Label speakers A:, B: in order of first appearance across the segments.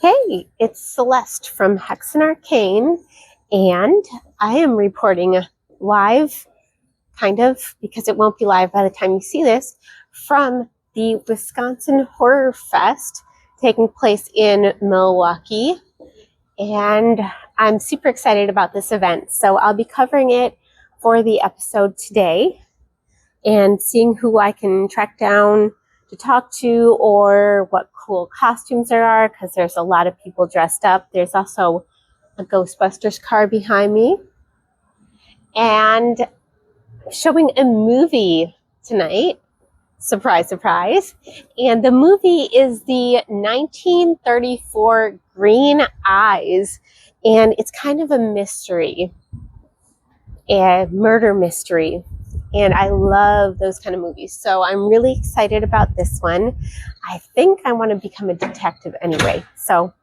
A: Hey, it's Celeste from Hexen Arcane, and I am reporting live, kind of, because it won't be live by the time you see this, from the Wisconsin Horror Fest taking place in Milwaukee. And I'm super excited about this event. So I'll be covering it for the episode today and seeing who I can track down to talk to or what cool costumes there are, because there's a lot of people dressed up. There's also a Ghostbusters car behind me and showing a movie tonight. Surprise, surprise. And the movie is the 1934 Green Eyes, and it's kind of a mystery, a murder mystery. And I love those kind of movies. So I'm really excited about this one. I think I want to become a detective anyway. So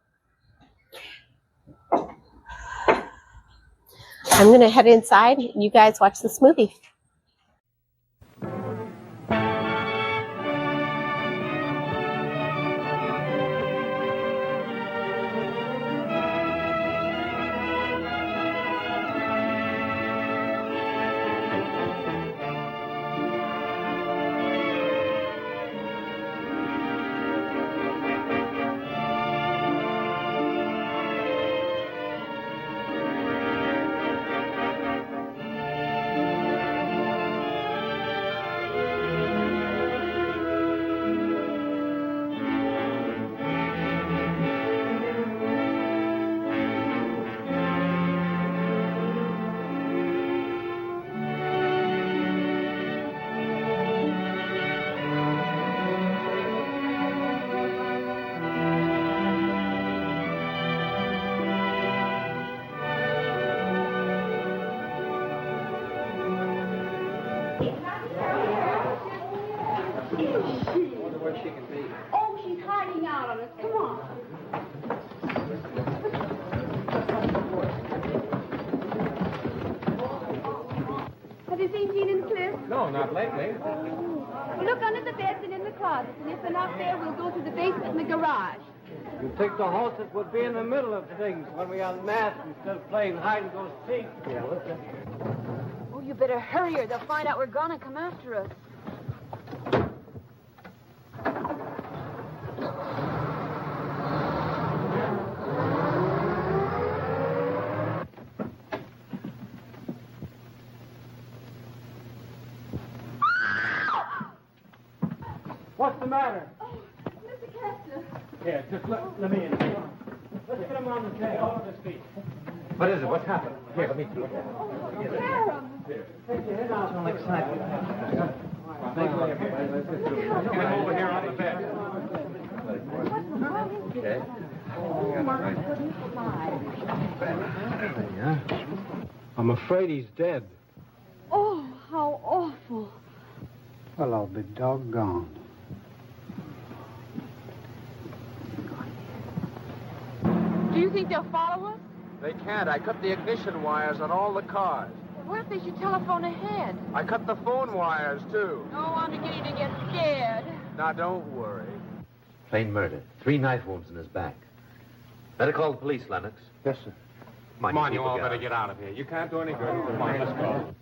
A: I'm going to head inside. You guys watch this movie.
B: Oh, she's hiding out on us. Come on. Have you seen Jean and Cliff?
C: No, not lately.
B: Well, look under the beds and in the closets, and if they're not there, we'll go to the basement and the garage.
C: You'd think the hostess would be in the middle of things when we unmask instead of playing hide and go seek. Yeah, listen.
B: Oh, you better hurry or they'll find out we're gonna come after us.
C: What's the matter?
B: Oh, Mr. Kessler.
C: Yeah, just let me in. Let's get him on the table. Off his feet. What is it? What's happened? Here, let me see.
B: Harem.
C: Here. Take your head out. Don't excite me. Get him over here on the bed. Okay. I'm afraid he's dead.
B: Oh, how awful.
D: Well, I'll be doggone.
B: Do you think they'll follow us?
E: They can't. I cut the ignition wires on all the cars.
B: What if they should telephone ahead?
E: I cut the phone wires, too.
B: Oh, I'm beginning to get scared.
E: Now, don't worry.
F: Plain murder. 3 knife wounds in his back. Better call the police, Lennox.
D: Yes, sir.
C: Come on, you all better get out of here. You can't do any good. Come on, let's go.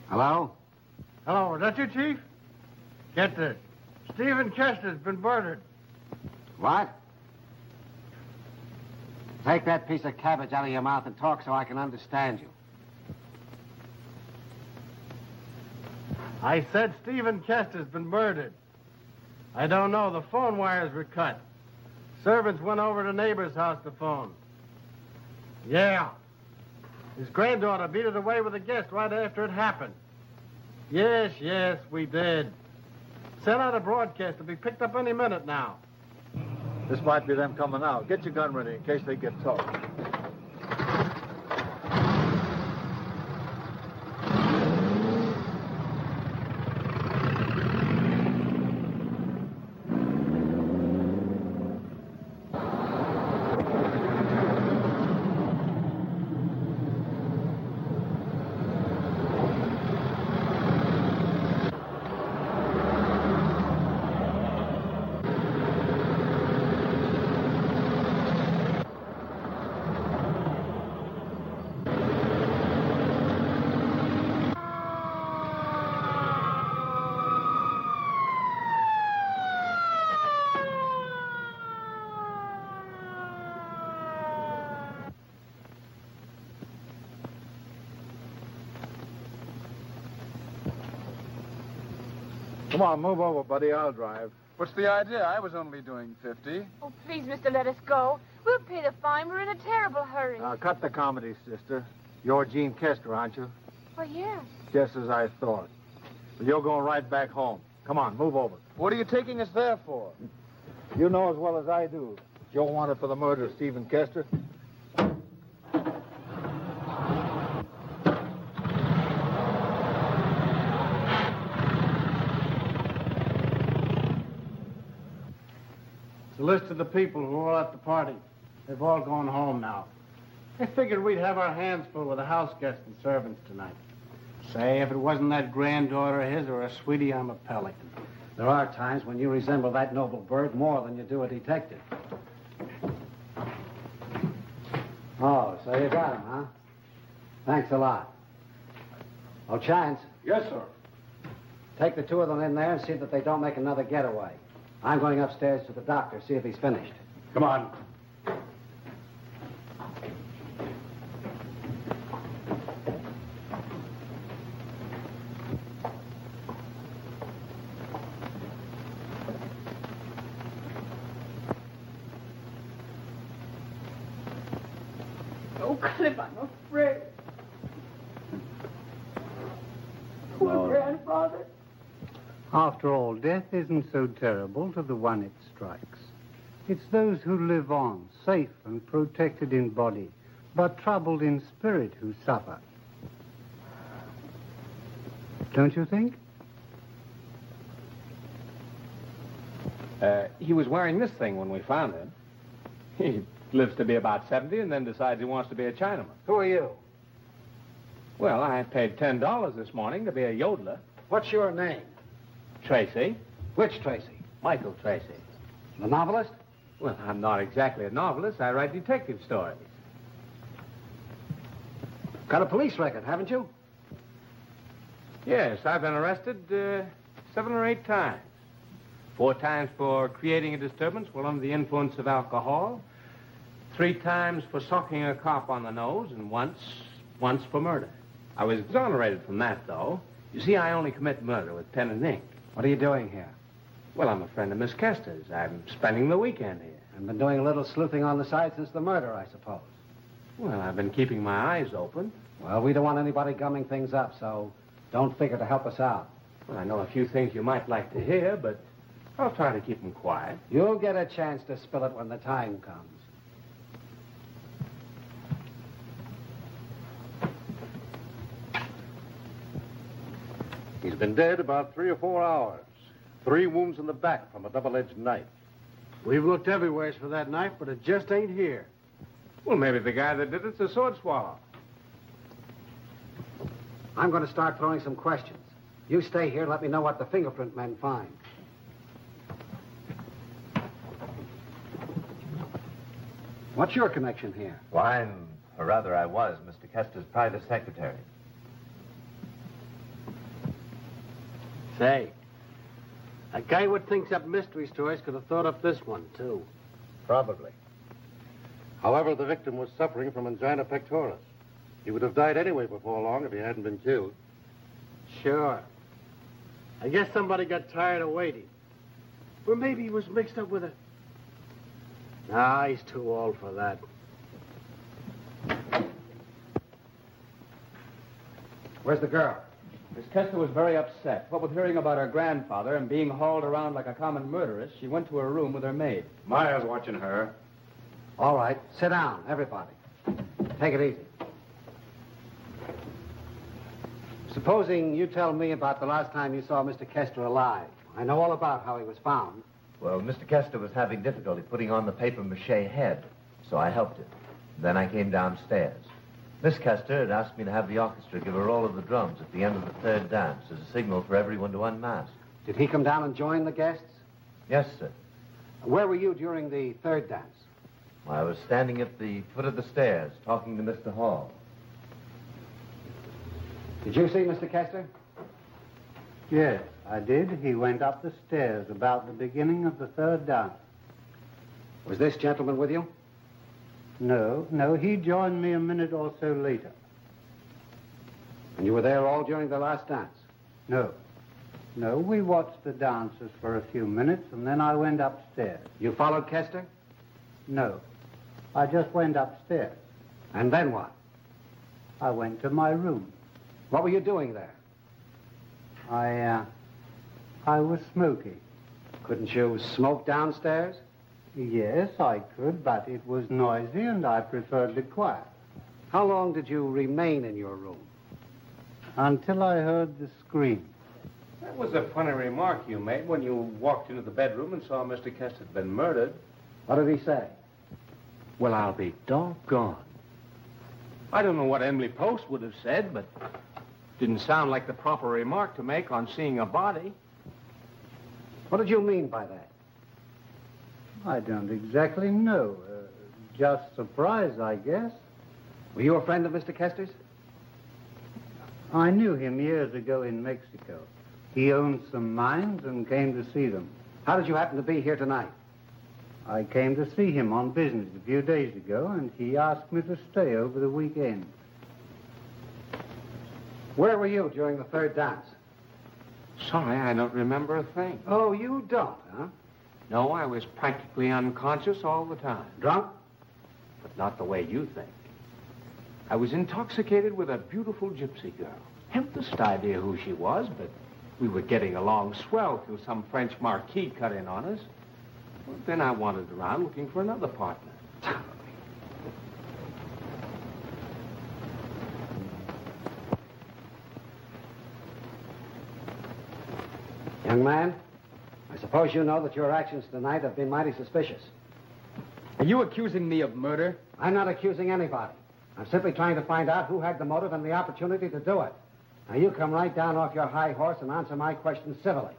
D: Hello?
G: Hello, is that you, Chief? Get this. Stephen Chester's been murdered.
D: What? Take that piece of cabbage out of your mouth and talk so I can understand you.
G: I said Stephen Chester's been murdered. I don't know. The phone wires were cut. Servants went over to neighbor's house to phone. Yeah. His granddaughter beat it away with a guest right after it happened. Yes, we did. Sent out a broadcast to be picked up any minute now.
E: This might be them coming out. Get your gun ready in case they get towed. Come on, move over, buddy. I'll drive.
H: What's the idea? I was only doing 50.
B: Oh, please, mister, let us go. We'll pay the fine. We're in a terrible hurry.
E: Now, cut the comedy, sister. You're Jean Kester, aren't you?
B: Well, yes.
E: Just as I thought. But you're going right back home. Come on, move over.
H: What are you taking us there for?
E: You know as well as I do. You're wanted for the murder of Stephen Kester.
G: It's a list of the people who were at the party. They've all gone home now. I figured we'd have our hands full with the house guests and servants tonight. Say, if it wasn't that granddaughter of his or a sweetie, I'm a pelican.
D: There are times when you resemble that noble bird more than you do a detective. Oh, so you got him, huh? Thanks a lot. Oh, Chance.
G: Yes, sir.
D: Take the two of them in there and see that they don't make another getaway. I'm going upstairs to the doctor, see if he's finished.
G: Come on.
B: Oh, Cliff, I'm afraid. Poor grandfather.
I: After all, death isn't so terrible to the one it strikes. It's those who live on, safe and protected in body, but troubled in spirit who suffer. Don't you think?
C: He was wearing this thing when we found him. He lives to be about 70 and then decides he wants to be a Chinaman.
D: Who are you?
C: Well, I paid $10 this morning to be a yodeler.
D: What's your name?
C: Tracy.
D: Which Tracy?
C: Michael Tracy.
D: The novelist?
C: Well, I'm not exactly a novelist. I write detective stories.
D: Got a police record, haven't you?
C: Yes, I've been arrested 7 or 8 times. 4 times for creating a disturbance while under the influence of alcohol. 3 times for socking a cop on the nose, and once for murder. I was exonerated from that, though. You see, I only commit murder with pen and ink.
D: What are you doing here?
C: Well, I'm a friend of Miss Kester's. I'm spending the weekend here.
D: I've been doing a little sleuthing on the side since the murder, I suppose.
C: Well, I've been keeping my eyes open.
D: Well, we don't want anybody gumming things up, so don't figure to help us out.
C: Well, I know a few things you might like to hear, but I'll try to keep them quiet.
D: You'll get a chance to spill it when the time comes.
E: He's been dead about 3 or 4 hours. 3 wounds in the back from a double-edged knife.
G: We've looked everywhere for that knife, but it just ain't here.
C: Well, maybe the guy that did it's a sword swallow.
D: I'm going to start throwing some questions. You stay here and let me know what the fingerprint men find. What's your connection here?
F: Well, or rather I was, Mr. Kester's private secretary.
G: Say, a guy who thinks up mystery stories could have thought up this one, too.
E: Probably. However, the victim was suffering from angina pectoris. He would have died anyway before long if he hadn't been killed.
G: Sure. I guess somebody got tired of waiting. Or maybe he was mixed up with a... Nah, he's too old for that.
D: Where's the girl?
J: Miss Kester was very upset. What with hearing about her grandfather and being hauled around like a common murderess, she went to her room with her maid.
E: Maya's watching her.
D: All right, sit down, everybody. Take it easy. Supposing you tell me about the last time you saw Mr. Kester alive. I know all about how he was found.
F: Well, Mr. Kester was having difficulty putting on the papier-mâché head, so I helped him. Then I came downstairs. Miss Kester had asked me to have the orchestra give a roll of the drums at the end of the 3rd dance as a signal for everyone to unmask.
D: Did he come down and join the guests?
F: Yes, sir.
D: Where were you during the 3rd dance?
F: I was standing at the foot of the stairs talking to Mr. Hall.
D: Did you see Mr. Kester?
I: Yes, I did. He went up the stairs about the beginning of the 3rd dance.
D: Was this gentleman with you?
I: No, he joined me a minute or so later.
D: And you were there all during the last dance?
I: No. No, we watched the dancers for a few minutes, and then I went upstairs.
D: You followed Kester?
I: No, I just went upstairs.
D: And then what?
I: I went to my room.
D: What were you doing there?
I: I was smoking.
D: Couldn't you smoke downstairs?
I: Yes, I could, but it was noisy, and I preferred the quiet.
D: How long did you remain in your room?
I: Until I heard the scream.
C: That was a funny remark you made when you walked into the bedroom and saw Mr. Kester had been murdered.
D: What did he say?
C: Well, I'll be doggone. I don't know what Emily Post would have said, but didn't sound like the proper remark to make on seeing a body.
D: What did you mean by that?
I: I don't exactly know. Just surprise, I guess.
D: Were you a friend of Mr. Kester's?
I: I knew him years ago in Mexico. He owned some mines and came to see them.
D: How did you happen to be here tonight?
I: I came to see him on business a few days ago, and he asked me to stay over the weekend.
D: Where were you during the third dance?
C: Sorry, I don't remember a thing.
D: Oh, you don't, huh?
C: No, I was practically unconscious all the time.
D: Drunk?
C: But not the way you think. I was intoxicated with a beautiful gypsy girl. Hemphest idea who she was, but we were getting along swell till some French marquis cut in on us. Well, then I wandered around looking for another partner.
D: Young man, I suppose you know that your actions tonight have been mighty suspicious.
J: Are you accusing me of murder?
D: I'm not accusing anybody. I'm simply trying to find out who had the motive and the opportunity to do it. Now, you come right down off your high horse and answer my questions civilly.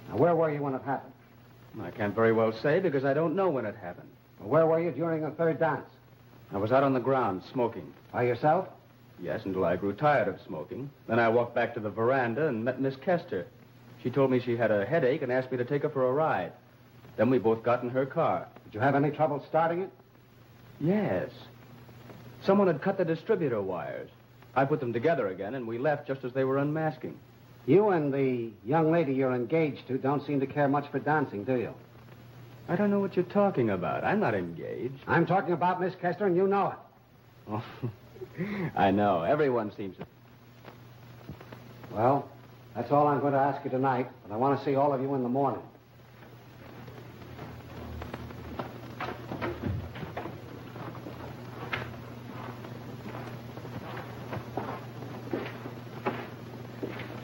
D: Now, where were you when it happened?
J: I can't very well say because I don't know when it happened.
D: Well, where were you during the third dance?
J: I was out on the ground smoking.
D: By yourself?
J: Yes, until I grew tired of smoking. Then I walked back to the veranda and met Miss Kester. She told me she had a headache and asked me to take her for a ride. Then we both got in her car.
D: Did you have any trouble starting it?
J: Yes. Someone had cut the distributor wires. I put them together again, and we left just as they were unmasking.
D: You and the young lady you're engaged to don't seem to care much for dancing, do you?
J: I don't know what you're talking about. I'm not engaged.
D: I'm talking about Miss Kester, and you know it.
J: Oh, I know. Everyone seems to.
D: Well, that's all I'm going to ask you tonight, but I want to see all of you in the morning.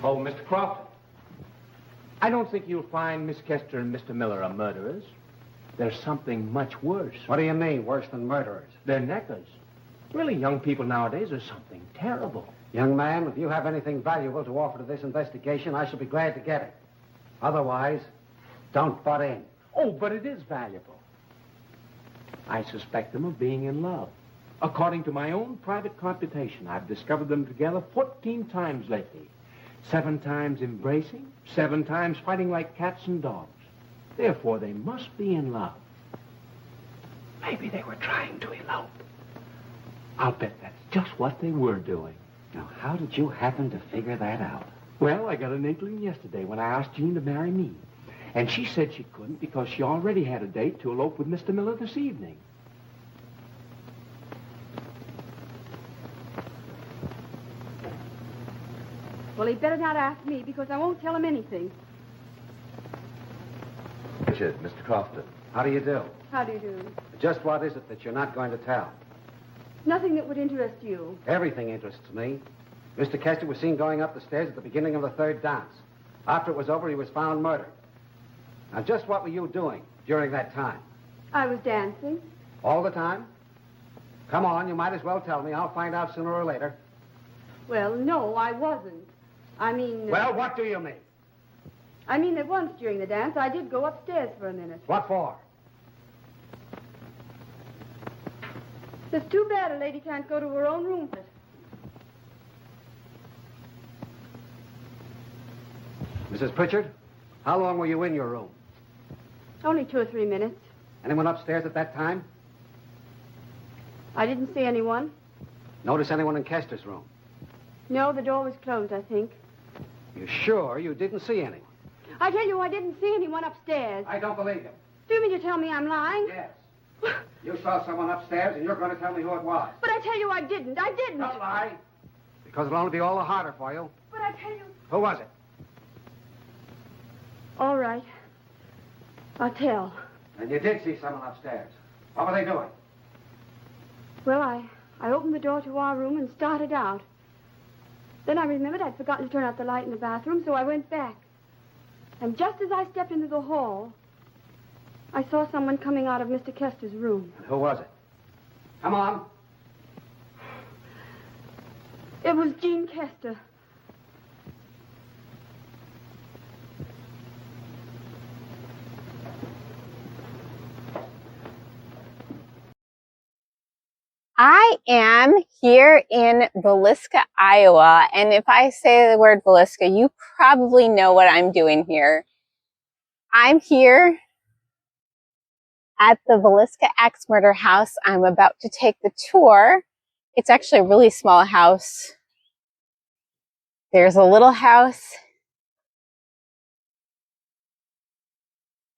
C: Oh, Mr. Crawford. I don't think you'll find Miss Kester and Mr. Miller are murderers. There's something much worse.
D: What do you mean, worse than murderers?
C: They're neckers. Really, young people nowadays are something terrible.
D: Young man, if you have anything valuable to offer to this investigation, I shall be glad to get it. Otherwise, don't butt in.
C: Oh, but it is valuable. I suspect them of being in love. According to my own private computation, I've discovered them together 14 times lately. 7 times embracing, 7 times fighting like cats and dogs. Therefore, they must be in love. Maybe they were trying to elope. I'll bet that's just what they were doing.
D: Now, how did you happen to figure that out?
C: Well, I got an inkling yesterday when I asked Jean to marry me. And she said she couldn't because she already had a date to elope with Mr. Miller this evening.
B: Well, he'd better not ask me because I won't tell him anything.
F: Richard, Mr. Crofton.
D: How do you do?
B: How do you do?
D: Just what is it that you're not going to tell?
B: Nothing that would interest you.
D: Everything interests me. Mr. Kester was seen going up the stairs at the beginning of the third dance. After it was over, he was found murdered. Now, just what were you doing during that time?
B: I was dancing.
D: All the time? Come on, you might as well tell me. I'll find out sooner or later.
B: Well, no, I wasn't. I mean...
D: Well, what do you mean?
B: I mean that once during the dance, I did go upstairs for a minute.
D: What for?
B: It's too bad a lady can't go to her own room.
D: Mrs. Pritchard, how long were you in your room?
B: Only 2 or 3 minutes.
D: Anyone upstairs at that time?
B: I didn't see anyone.
D: Notice anyone in Kester's room?
B: No, the door was closed, I think.
D: You sure you didn't see any?
B: I tell you, I didn't see anyone upstairs.
D: I don't believe you.
B: Do you mean to tell me I'm lying?
D: Yes. You saw someone upstairs, and you're going to tell me who it was.
B: But I tell you I didn't. I didn't.
D: Don't lie. Because it'll only be all the harder for you.
B: But I tell you...
D: Who was it?
B: All right. I'll tell.
D: And you did see someone upstairs. What were they doing?
B: Well, I opened the door to our room and started out. Then I remembered I'd forgotten to turn out the light in the bathroom, so I went back. And just as I stepped into the hall, I saw someone coming out of Mr. Kester's room.
D: And who was it? Come on.
B: It was Jean Kester.
A: I am here in Villisca, Iowa, and if I say the word Villisca, you probably know what I'm doing here. I'm here at the Villisca Axe Murder House. I'm about to take the tour. It's actually a really small house. There's a little house,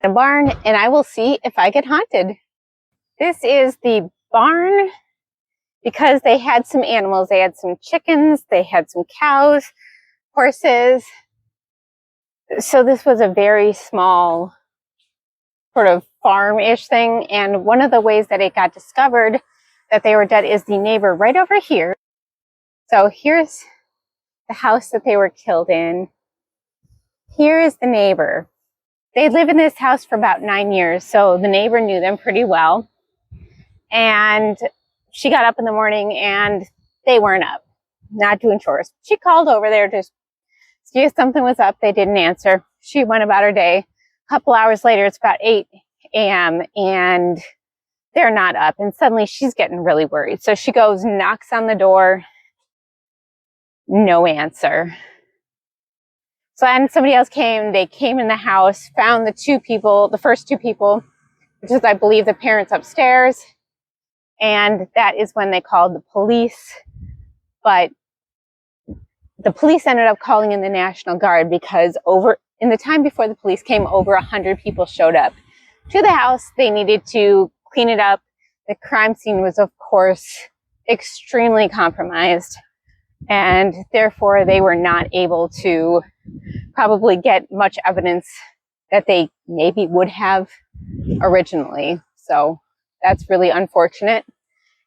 A: a barn, and I will see if I get haunted. This is the barn because they had some animals. They had some chickens, they had some cows, horses. So this was a very small sort of farm-ish thing. And one of the ways that it got discovered that they were dead is the neighbor right over here. So here's the house that they were killed in. Here is the neighbor. They lived in this house for about 9 years, so the neighbor knew them pretty well. And she got up in the morning and they weren't up, not doing chores. She called over there to see if something was up. They didn't answer. She went about her day. A couple hours later, it's about 8 a.m. and they're not up. And suddenly she's getting really worried. So she goes, knocks on the door, no answer. So then somebody else came. They came in the house, found the first two people, which is, I believe, the parents upstairs. And that is when they called the police. But the police ended up calling in the National Guard because in the time before the police came, over 100 people showed up to the house. They needed to clean it up. The crime scene was, of course, extremely compromised. And therefore, they were not able to probably get much evidence that they maybe would have originally. So that's really unfortunate.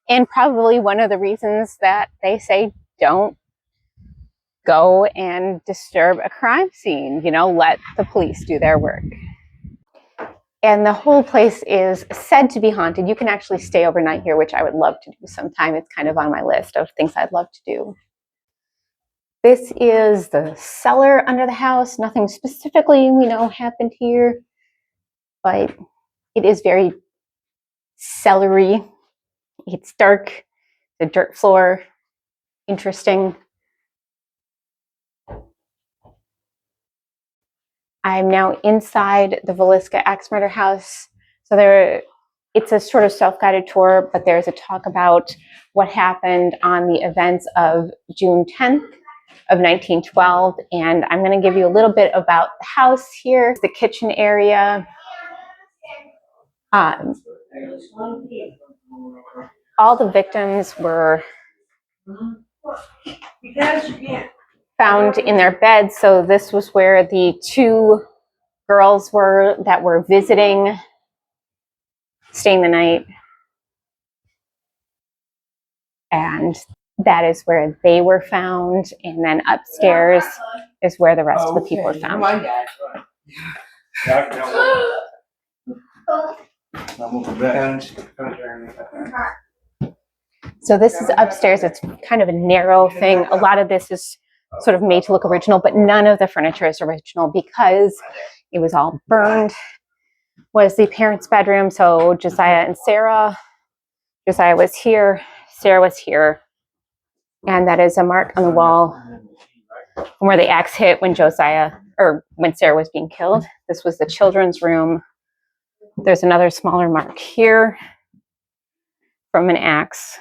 A: And probably one of the reasons that they say don't go and disturb a crime scene, let the police do their work. And the whole place is said to be haunted. You can actually stay overnight here, which I would love to do sometime. It's kind of on my list of things I'd love to do. This is the cellar under the house. Nothing specifically we know happened here, but it is very cellar-y. It's dark, the dirt floor, interesting. I'm now inside the Villisca Axe Murder House. So it's a sort of self-guided tour, but there's a talk about what happened on the events of June 10th of 1912. And I'm going to give you a little bit about the house here, the kitchen area. All the victims were found in their beds. So this was where the two girls were that were visiting, staying the night. And that is where they were found. And then upstairs is where the rest of the people were found. So this is upstairs. It's kind of a narrow thing. A lot of this is sort of made to look original, but none of the furniture is original because it was all burned. Was the parents' bedroom. So Josiah and Sarah. Josiah was here. Sarah was here. And that is a mark on the wall from where the axe hit when when Sarah was being killed. This was the children's room. There's another smaller mark here from an axe.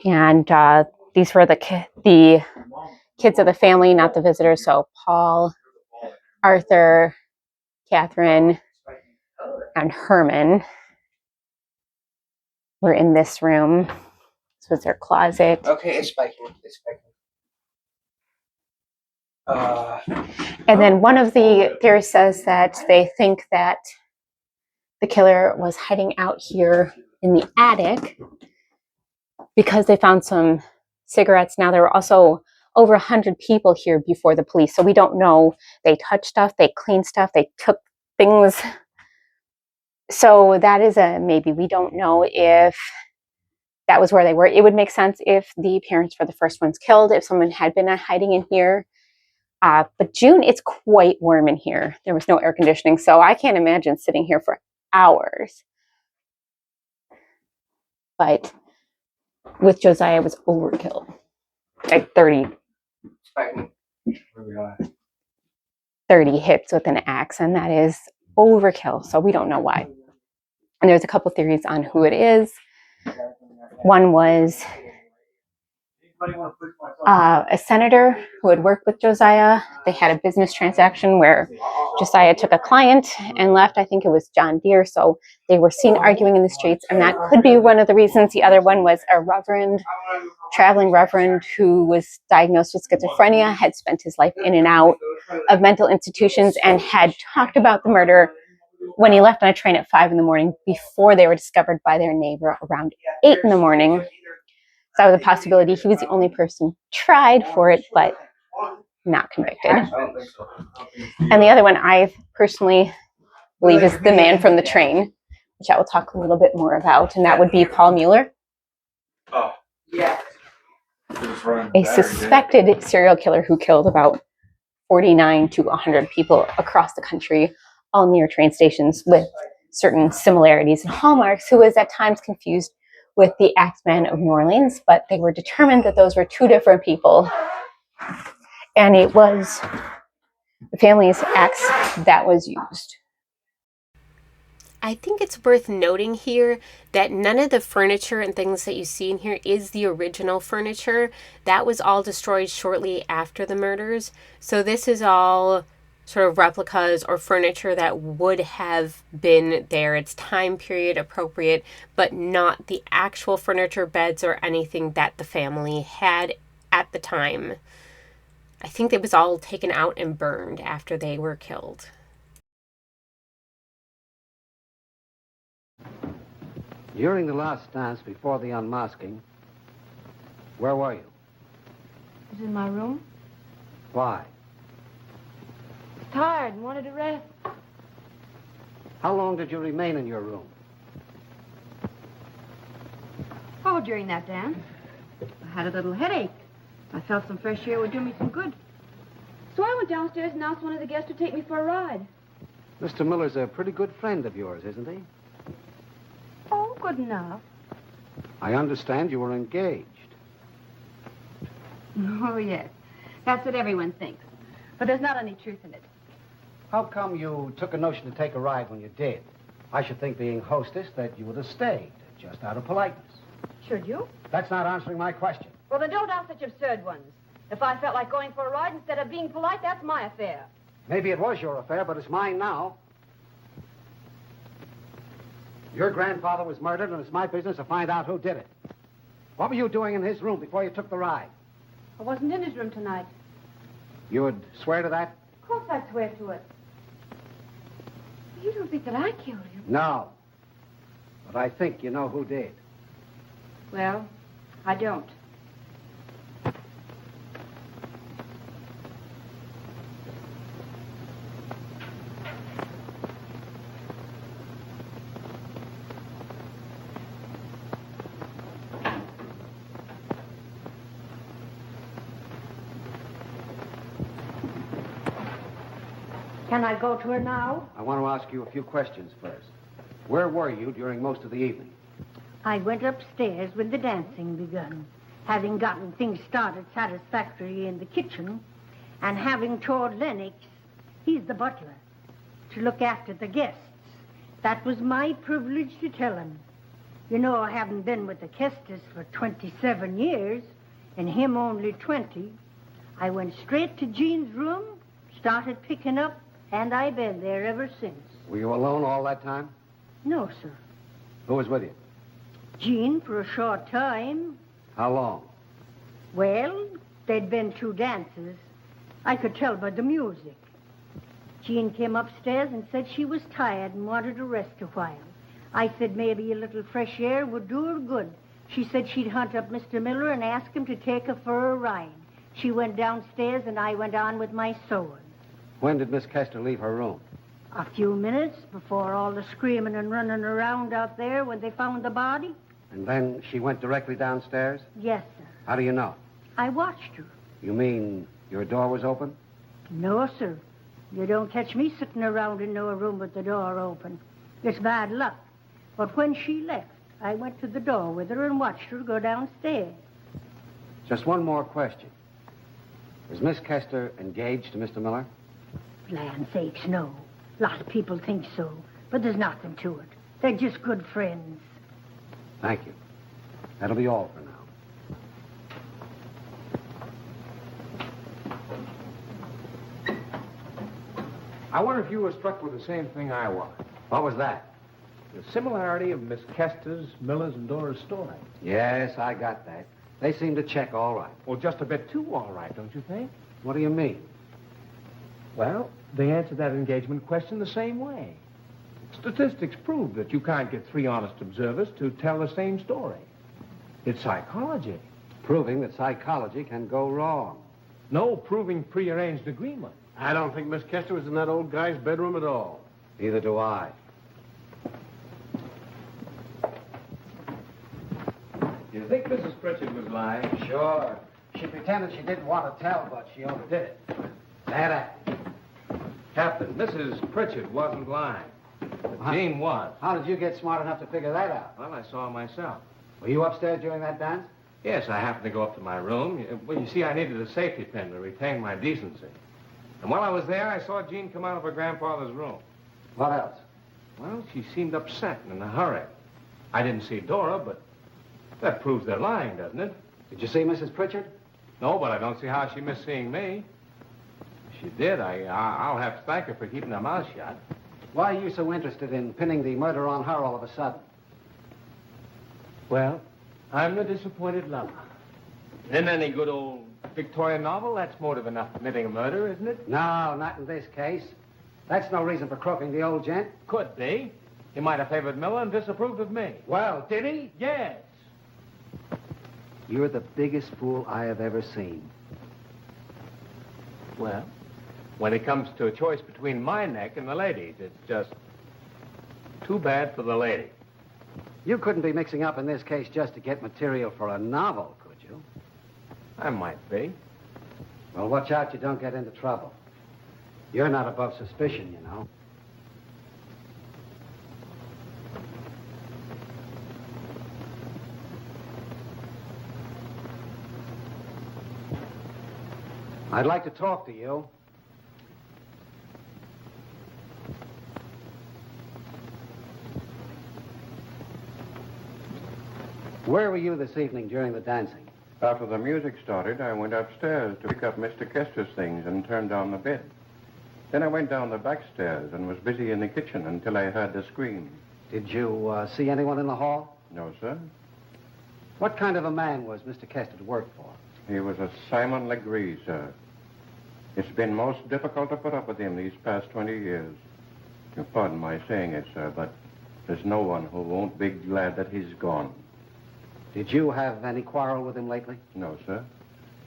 A: And these were the kids of the family, not the visitors. So Paul, Arthur, Catherine, and Herman were in this room. This was their closet.
K: Okay, it's spiking. It's spiking.
A: And then one of the theorists says that they think that the killer was hiding out here in the attic because they found some cigarettes. Now, there were also over 100 people here before the police, so we don't know. They touched stuff, they cleaned stuff, they took things. So that is a maybe. We don't know if that was where they were. It would make sense if the parents were the first ones killed, if someone had been hiding in here. But June, it's quite warm in here. There was no air conditioning, so I can't imagine sitting here for hours. But with Josiah, it was overkill. Like 30 hits with an axe, and that is overkill. So we don't know why. And there's a couple theories on who it is. One was a senator who had worked with Josiah. They had a business transaction where Josiah took a client and left. I think it was John Deere. So they were seen arguing in the streets, and that could be one of the reasons. The other one was a traveling reverend who was diagnosed with schizophrenia, had spent his life in and out of mental institutions, and had talked about the murder when he left on a train at 5 a.m. before they were discovered by their neighbor around 8 a.m. So that was a possibility. He was the only person tried for it, but not convicted. And the other one I personally believe is the man from the train, which I will talk a little bit more about, and that would be Paul Mueller.
K: Oh, yeah.
A: A suspected serial killer who killed about 49 to 100 people across the country, all near train stations with certain similarities and hallmarks, who was at times confused with the Axeman of New Orleans, but they were determined that those were two different people. And it was the family's axe that was used. I think it's worth noting here that none of the furniture and things that you see in here is the original furniture. That was all destroyed shortly after the murders. So this is all sort of replicas or furniture that would have been there. It's time period appropriate, but not the actual furniture, beds, or anything that the family had at the time. I think it was all taken out and burned after they were killed.
D: During the last dance before the unmasking, where were you?
B: I was in my room.
D: Why?
B: Tired and wanted to rest.
D: How long did you remain in your room?
B: Oh, during that dance, I had a little headache. I felt some fresh air would do me some good. So I went downstairs and asked one of the guests to take me for a ride.
D: Mr. Miller's a pretty good friend of yours, isn't he?
B: Oh, good enough.
D: I understand you were engaged.
B: Oh, yes. That's what everyone thinks. But there's not any truth in it.
D: How come you took a notion to take a ride when you did? I should think, being hostess, that you would have stayed, just out of politeness.
B: Should you?
D: That's not answering my question.
B: Well, then don't ask such absurd ones. If I felt like going for a ride instead of being polite, that's my affair.
D: Maybe it was your affair, but it's mine now. Your grandfather was murdered, and it's my business to find out who did it. What were you doing in his room before you took the ride?
B: I wasn't in his room tonight.
D: You would swear to that?
B: Of course I'd swear to it. You don't think that I killed him?
D: No. But I think you know who did.
B: Well, I don't. Can I go to her now?
D: I want to ask you a few questions first. Where were you during most of the evening?
L: I went upstairs when the dancing begun, having gotten things started satisfactorily in the kitchen, and having told Lennox, he's the butler, to look after the guests. That was my privilege to tell him. You know, I haven't been with the Kestis for 27 years, and him only 20. I went straight to Jean's room, started picking up, and I've been there ever since.
D: Were you alone all that time?
L: No, sir.
D: Who was with you?
L: Jean for a short time.
D: How long?
L: Well, there'd been 2 dances. I could tell by the music. Jean came upstairs and said she was tired and wanted to rest a while. I said maybe a little fresh air would do her good. She said she'd hunt up Mr. Miller and ask him to take her for a ride. She went downstairs and I went on with my sewing.
D: When did Miss Kester leave her room?
L: A few minutes before all the screaming and running around out there when they found the body.
D: And then she went directly downstairs?
L: Yes, sir.
D: How do you know?
L: I watched her.
D: You mean your door was open?
L: No, sir. You don't catch me sitting around in no room with the door open. It's bad luck. But when she left, I went to the door with her and watched her go downstairs.
D: Just one more question. Is Miss Kester engaged to Mr. Miller?
L: Land sakes, no. Lots of people think so, but there's nothing to it. They're just good friends.
D: Thank you. That'll be all for now.
C: I wonder if you were struck with the same thing I was.
D: What was that?
C: The similarity of Miss Kester's, Miller's, and Dora's story.
D: Yes, I got that. They seem to check all right.
C: Well, just a bit too all right, don't you think?
D: What do you mean?
C: Well, they answered that engagement question the same way. Statistics prove that you can't get 3 honest observers to tell the same story. It's psychology.
D: Proving that psychology can go wrong.
C: No proving prearranged agreement.
G: I don't think Miss Kester was in that old guy's bedroom at all.
D: Neither do I.
C: You think Mrs. Pritchard was lying?
D: Sure. She pretended she didn't want to tell, but she overdid it. Bad acting.
C: Captain, Mrs. Pritchard wasn't lying. But Jean was.
D: How did you get smart enough to figure that out?
C: Well, I saw myself.
D: Were you upstairs during that dance?
C: Yes, I happened to go up to my room. Well, you see, I needed a safety pin to retain my decency. And while I was there, I saw Jean come out of her grandfather's room.
D: What else?
C: Well, she seemed upset and in a hurry. I didn't see Dora, but that proves they're lying, doesn't it?
D: Did you see Mrs. Pritchard?
C: No, but I don't see how she missed seeing me. If she did, I'll have to thank her for keeping her mouth shut.
D: Why are you so interested in pinning the murder on her all of a sudden?
C: Well, I'm the disappointed lover. In any good old Victorian novel, that's motive enough for committing a murder, isn't it?
D: No, not in this case. That's no reason for croaking the old gent.
C: Could be. He might have favored Miller and disapproved of me.
D: Well, did he?
C: Yes.
D: You're the biggest fool I have ever seen.
C: Well, when it comes to a choice between my neck and the lady's, it's just too bad for the lady.
D: You couldn't be mixing up in this case just to get material for a novel, could you?
C: I might be.
D: Well, watch out you don't get into trouble. You're not above suspicion, you know. I'd like to talk to you. Where were you this evening during the dancing?
E: After the music started, I went upstairs to pick up Mr. Kester's things and turn down the bed. Then I went down the back stairs and was busy in the kitchen until I heard the scream.
D: Did you see anyone in the hall?
E: No, sir.
D: What kind of a man was Mr. Kester to work for?
E: He was a Simon Legree, sir. It's been most difficult to put up with him these past 20 years. You pardon my saying it, sir, but there's no one who won't be glad that he's gone.
D: Did you have any quarrel with him lately?
E: No, sir.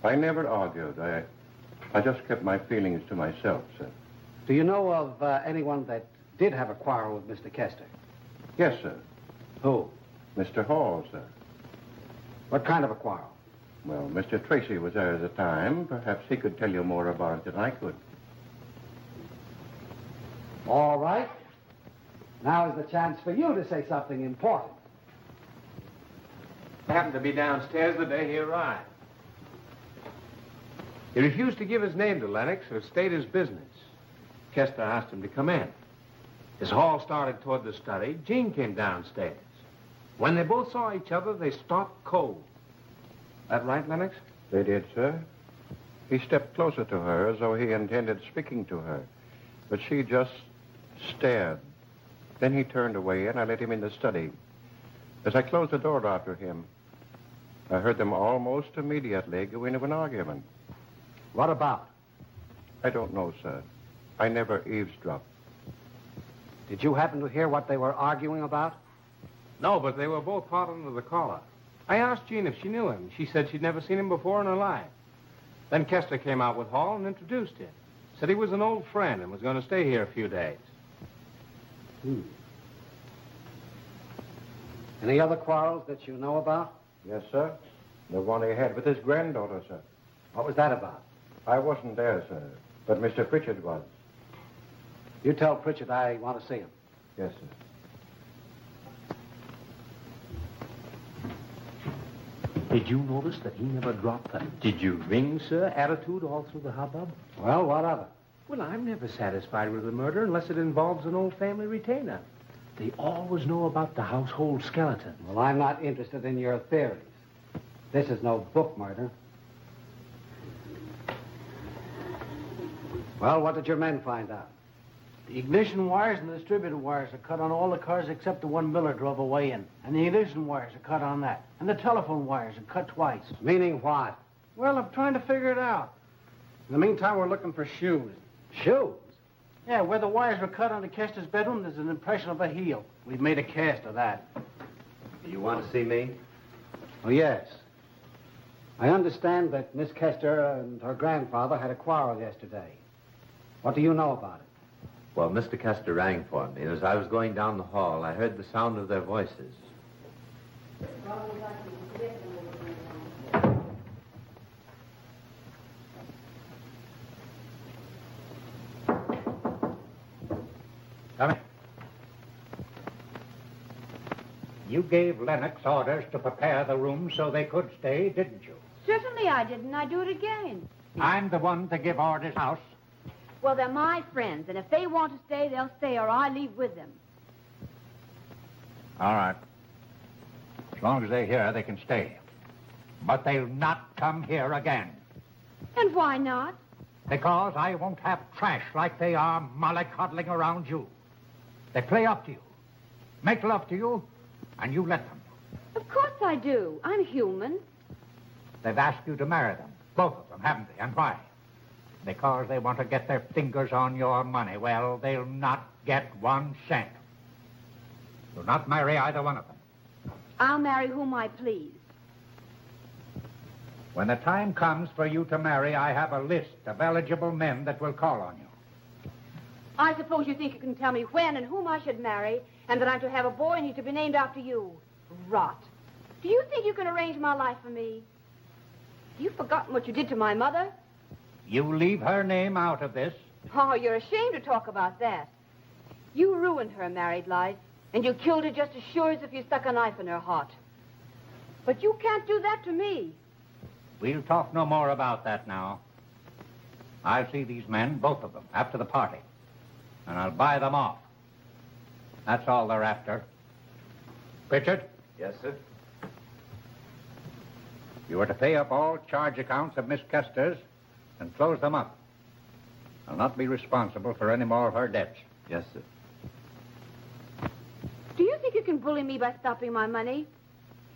E: I never argued. I just kept my feelings to myself, sir.
D: Do you know of anyone that did have a quarrel with Mr. Kester?
E: Yes, sir.
D: Who?
E: Mr. Hall, sir.
D: What kind of a quarrel?
E: Well, Mr. Tracy was there at the time. Perhaps he could tell you more about it than I could.
D: All right. Now is the chance for you to say something important.
C: I happened to be downstairs the day he arrived. He refused to give his name to Lennox or state his business. Kester asked him to come in. As Hall started toward the study, Jean came downstairs. When they both saw each other, they stopped cold. That right, Lennox?
E: They did, sir. He stepped closer to her as though he intended speaking to her, but she just stared. Then he turned away, and I let him in the study. As I closed the door after him, I heard them almost immediately go into an argument.
D: What about?
E: I don't know, sir. I never eavesdropped.
D: Did you happen to hear what they were arguing about?
C: No, but they were both hot under the collar. I asked Jean if she knew him. She said she'd never seen him before in her life. Then Kester came out with Hall and introduced him. Said he was an old friend and was going to stay here a few days.
D: Any other quarrels that you know about?
E: Yes, sir. The one he had with his granddaughter, sir.
D: What was that about?
E: I wasn't there, sir, but Mr. Pritchard was.
D: You tell Pritchard I want to see him.
E: Yes, sir.
C: Did you notice that he never dropped the "did you ring, sir" attitude all through the hubbub?
D: Well, what of it?
C: Well, I'm never satisfied with a murder unless it involves an old family retainer. They always know about the household skeleton.
D: Well, I'm not interested in your theories. This is no book murder. Well, what did your men find out?
G: The ignition wires and the distributor wires are cut on all the cars except the one Miller drove away in. And the ignition wires are cut on that. And the telephone wires are cut twice.
D: Meaning what?
G: Well, I'm trying to figure it out. In the meantime, we're looking for shoes.
D: Shoes?
G: Yeah, where the wires were cut onto Kester's bedroom, there's an impression of a heel. We've made a cast of that.
F: Do you want to see me?
D: Oh, yes. I understand that Miss Kester and her grandfather had a quarrel yesterday. What do you know about it?
F: Well, Mr. Kester rang for me, and as I was going down the hall, I heard the sound of their voices.
M: Come in. You gave Lennox orders to prepare the rooms so they could stay, didn't you?
B: Certainly I didn't. I do it again.
M: I'm the one to give orders house.
B: Well, they're my friends, and if they want to stay, they'll stay, or I leave with them.
M: All right. As long as they're here, they can stay. But they'll not come here again.
B: And why not?
M: Because I won't have trash like they are mollycoddling around you. They play up to you, make love to you, and you let them.
B: Of course I do. I'm human.
M: They've asked you to marry them, both of them, haven't they? And why? Because they want to get their fingers on your money. Well, they'll not get 1 cent. You'll not marry either one of them.
B: I'll marry whom I please.
M: When the time comes for you to marry, I have a list of eligible men that will call on you.
B: I suppose you think you can tell me when and whom I should marry, and that I'm to have a boy and he's to be named after you. Rot. Do you think you can arrange my life for me? You've forgotten what you did to my mother?
M: You leave her name out of this.
B: Oh, you're ashamed to talk about that. You ruined her married life, and you killed her just as sure as if you stuck a knife in her heart. But you can't do that to me.
M: We'll talk no more about that now. I'll see these men, both of them, after the party. And I'll buy them off. That's all they're after. Pritchard?
F: Yes, sir?
M: You are to pay up all charge accounts of Miss Kester's and close them up. I'll not be responsible for any more of her debts.
F: Yes, sir.
B: Do you think you can bully me by stopping my money?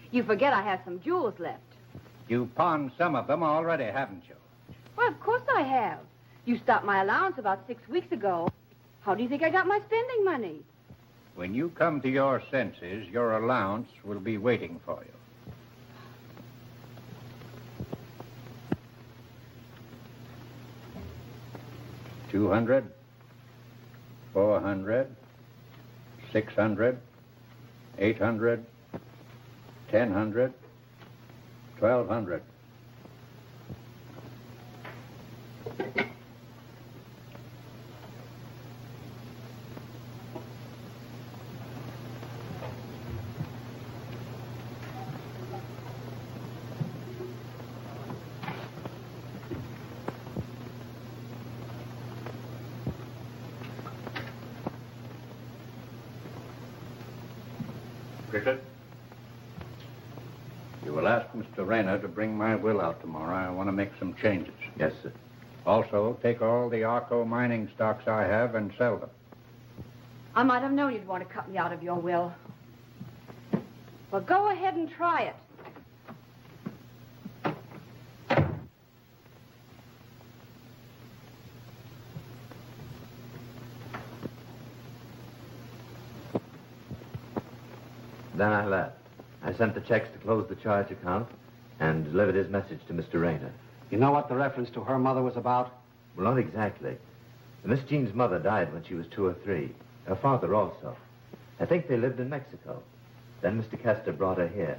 B: You forget I have some jewels left.
M: You've pawned some of them already, haven't you?
B: Well, of course I have. You stopped my allowance about 6 weeks ago. How do you think I got my spending money?
M: When you come to your senses, your allowance will be waiting for you. $200, $400, $600, $800, $1,000, $1,200.
F: Pritchard, you will
M: Well, ask Mr. Rayner to bring my will out tomorrow. I want to make some changes.
F: Yes, sir.
M: Also, take all the Arco mining stocks I have and sell them.
B: I might have known you'd want to cut me out of your will. Well, go ahead and try it.
F: Then I left. I sent the checks to close the charge account and delivered his message to Mr. Rayner.
D: You know what the reference to her mother was about?
F: Well, not exactly. Miss Jean's mother died when she was 2 or 3. Her father also. I think they lived in Mexico. Then Mr. Kester brought her here.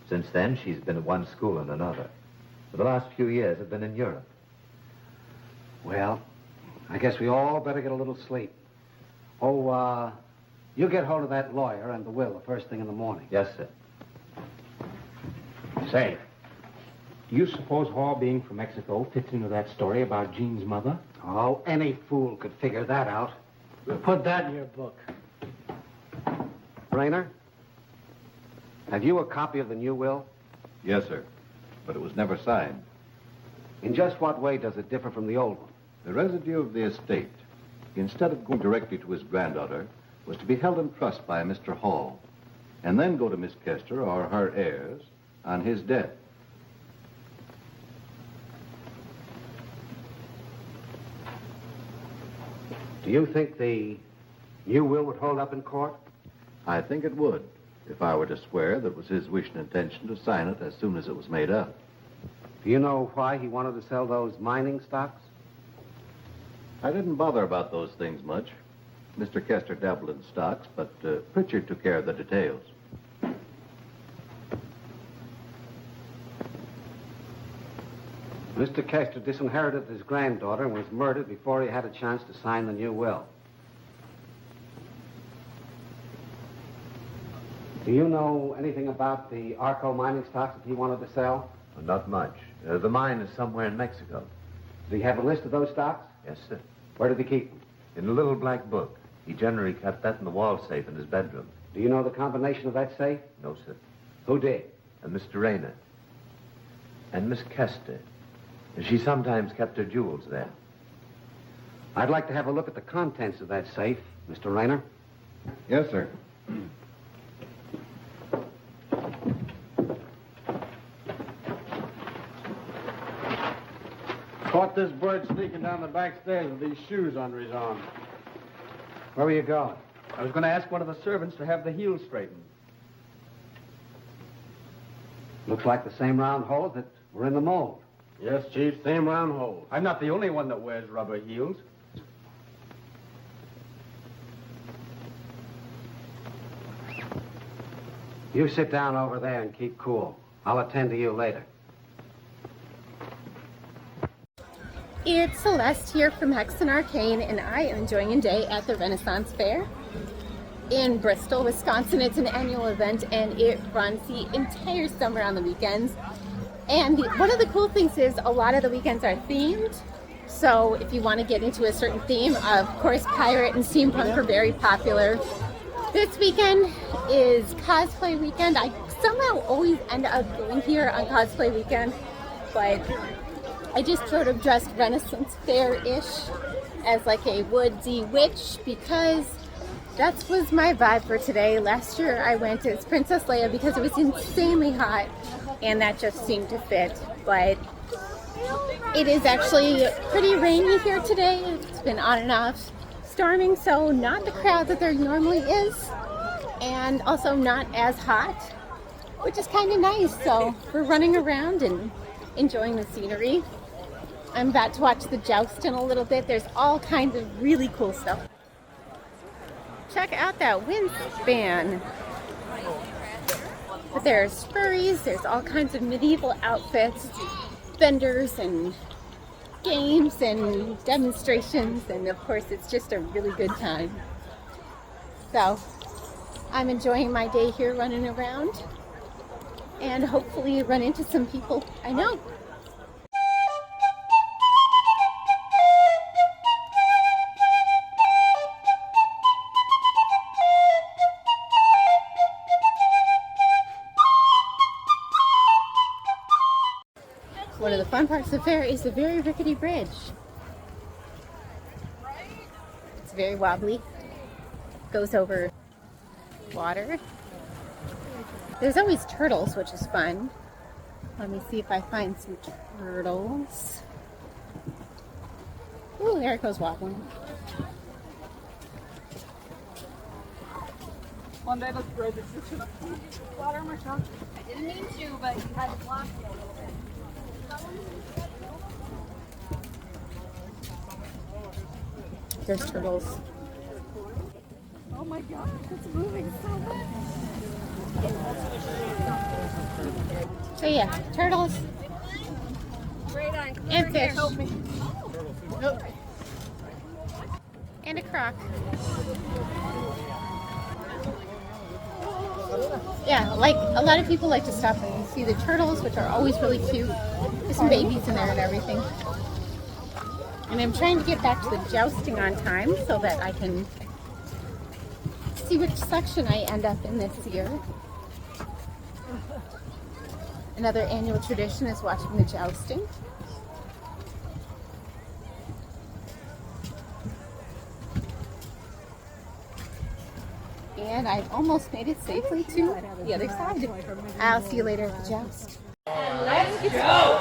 F: Since then, she's been at one school and another. For the last few years, have been in Europe.
D: Well, I guess we all better get a little sleep. Oh, you get hold of that lawyer and the will the first thing in the morning.
F: Yes, sir.
C: Say, do you suppose Hall being from Mexico fits into that story about Jean's mother?
D: Oh, any fool could figure that out.
G: Put that in your book.
D: Rayner, have you a copy of the new will?
N: Yes, sir. But it was never signed.
D: In just what way does it differ from the old one?
N: The residue of the estate, instead of going directly to his granddaughter, was to be held in trust by Mr. Hall, and then go to Miss Kester or her heirs on his death.
D: Do you think the new will would hold up in court?
N: I think it would, if I were to swear that it was his wish and intention to sign it as soon as it was made up.
D: Do you know why he wanted to sell those mining stocks?
N: I didn't bother about those things much. Mr. Kester dabbled in stocks, but Pritchard took care of the details.
D: Mr. Kester disinherited his granddaughter and was murdered before he had a chance to sign the new will. Do you know anything about the Arco mining stocks that he wanted to sell?
F: Well, not much. The mine is somewhere in Mexico.
D: Does he have a list of those stocks?
F: Yes, sir.
D: Where did he keep them?
F: In a little black book. He generally kept that in the wall safe in his bedroom.
D: Do you know the combination of that safe?
F: No, sir.
D: Who did?
F: Mr. Rayner. And Miss Kester. She sometimes kept her jewels there.
D: I'd like to have a look at the contents of that safe, Mr. Rayner.
N: Yes, sir.
G: Caught this bird sneaking down the back stairs with these shoes under his arm.
D: Where were you going?
J: I was going to ask one of the servants to have the heels straightened.
D: Looks like the same round holes that were in the mold.
G: Yes, Chief, same round holes.
J: I'm not the only one that wears rubber heels.
D: You sit down over there and keep cool. I'll attend to you later.
A: It's Celeste here from Hexen Arcane, and I am enjoying a day at the Renaissance Fair in Bristol, Wisconsin. It's an annual event, and it runs the entire summer on the weekends. And one of the cool things is a lot of the weekends are themed. So if you want to get into a certain theme, of course, pirate and steampunk are very popular. This weekend is cosplay weekend. I somehow always end up going here on cosplay weekend, but I just sort of dressed Renaissance Fair-ish as like a woodsy witch because that was my vibe for today. Last year I went as Princess Leia because it was insanely hot and that just seemed to fit. But it is actually pretty rainy here today. It's been on and off storming, so not the crowd that there normally is, and also not as hot, which is kind of nice. So we're running around and enjoying the scenery. I'm about to watch the joust in a little bit. There's all kinds of really cool stuff. Check out that windspan. But there's furries, there's all kinds of medieval outfits, vendors and games and demonstrations, and of course it's just a really good time. So I'm enjoying my day here running around and hopefully run into some people I know. the fun part of the fair is the very rickety bridge. It's very wobbly. Goes over water. There's always turtles, which is fun. Let me see if I find some turtles. Ooh, there it goes wobbling.
O: One day let's throw this into the water myself. I didn't mean to, but you had to block me a little bit.
A: There's turtles.
O: Oh my gosh, it's moving so much.
A: So yeah, turtles and fish. Nope. And a croc. Yeah, like a lot of people like to stop and see the turtles, which are always really cute. There's some babies in there and everything. And I'm trying to get back to the jousting on time so that I can see which section I end up in this year. Another annual tradition is watching the jousting. And I've almost made it safely to the other side. I'll see you later at the joust.
O: Let's go!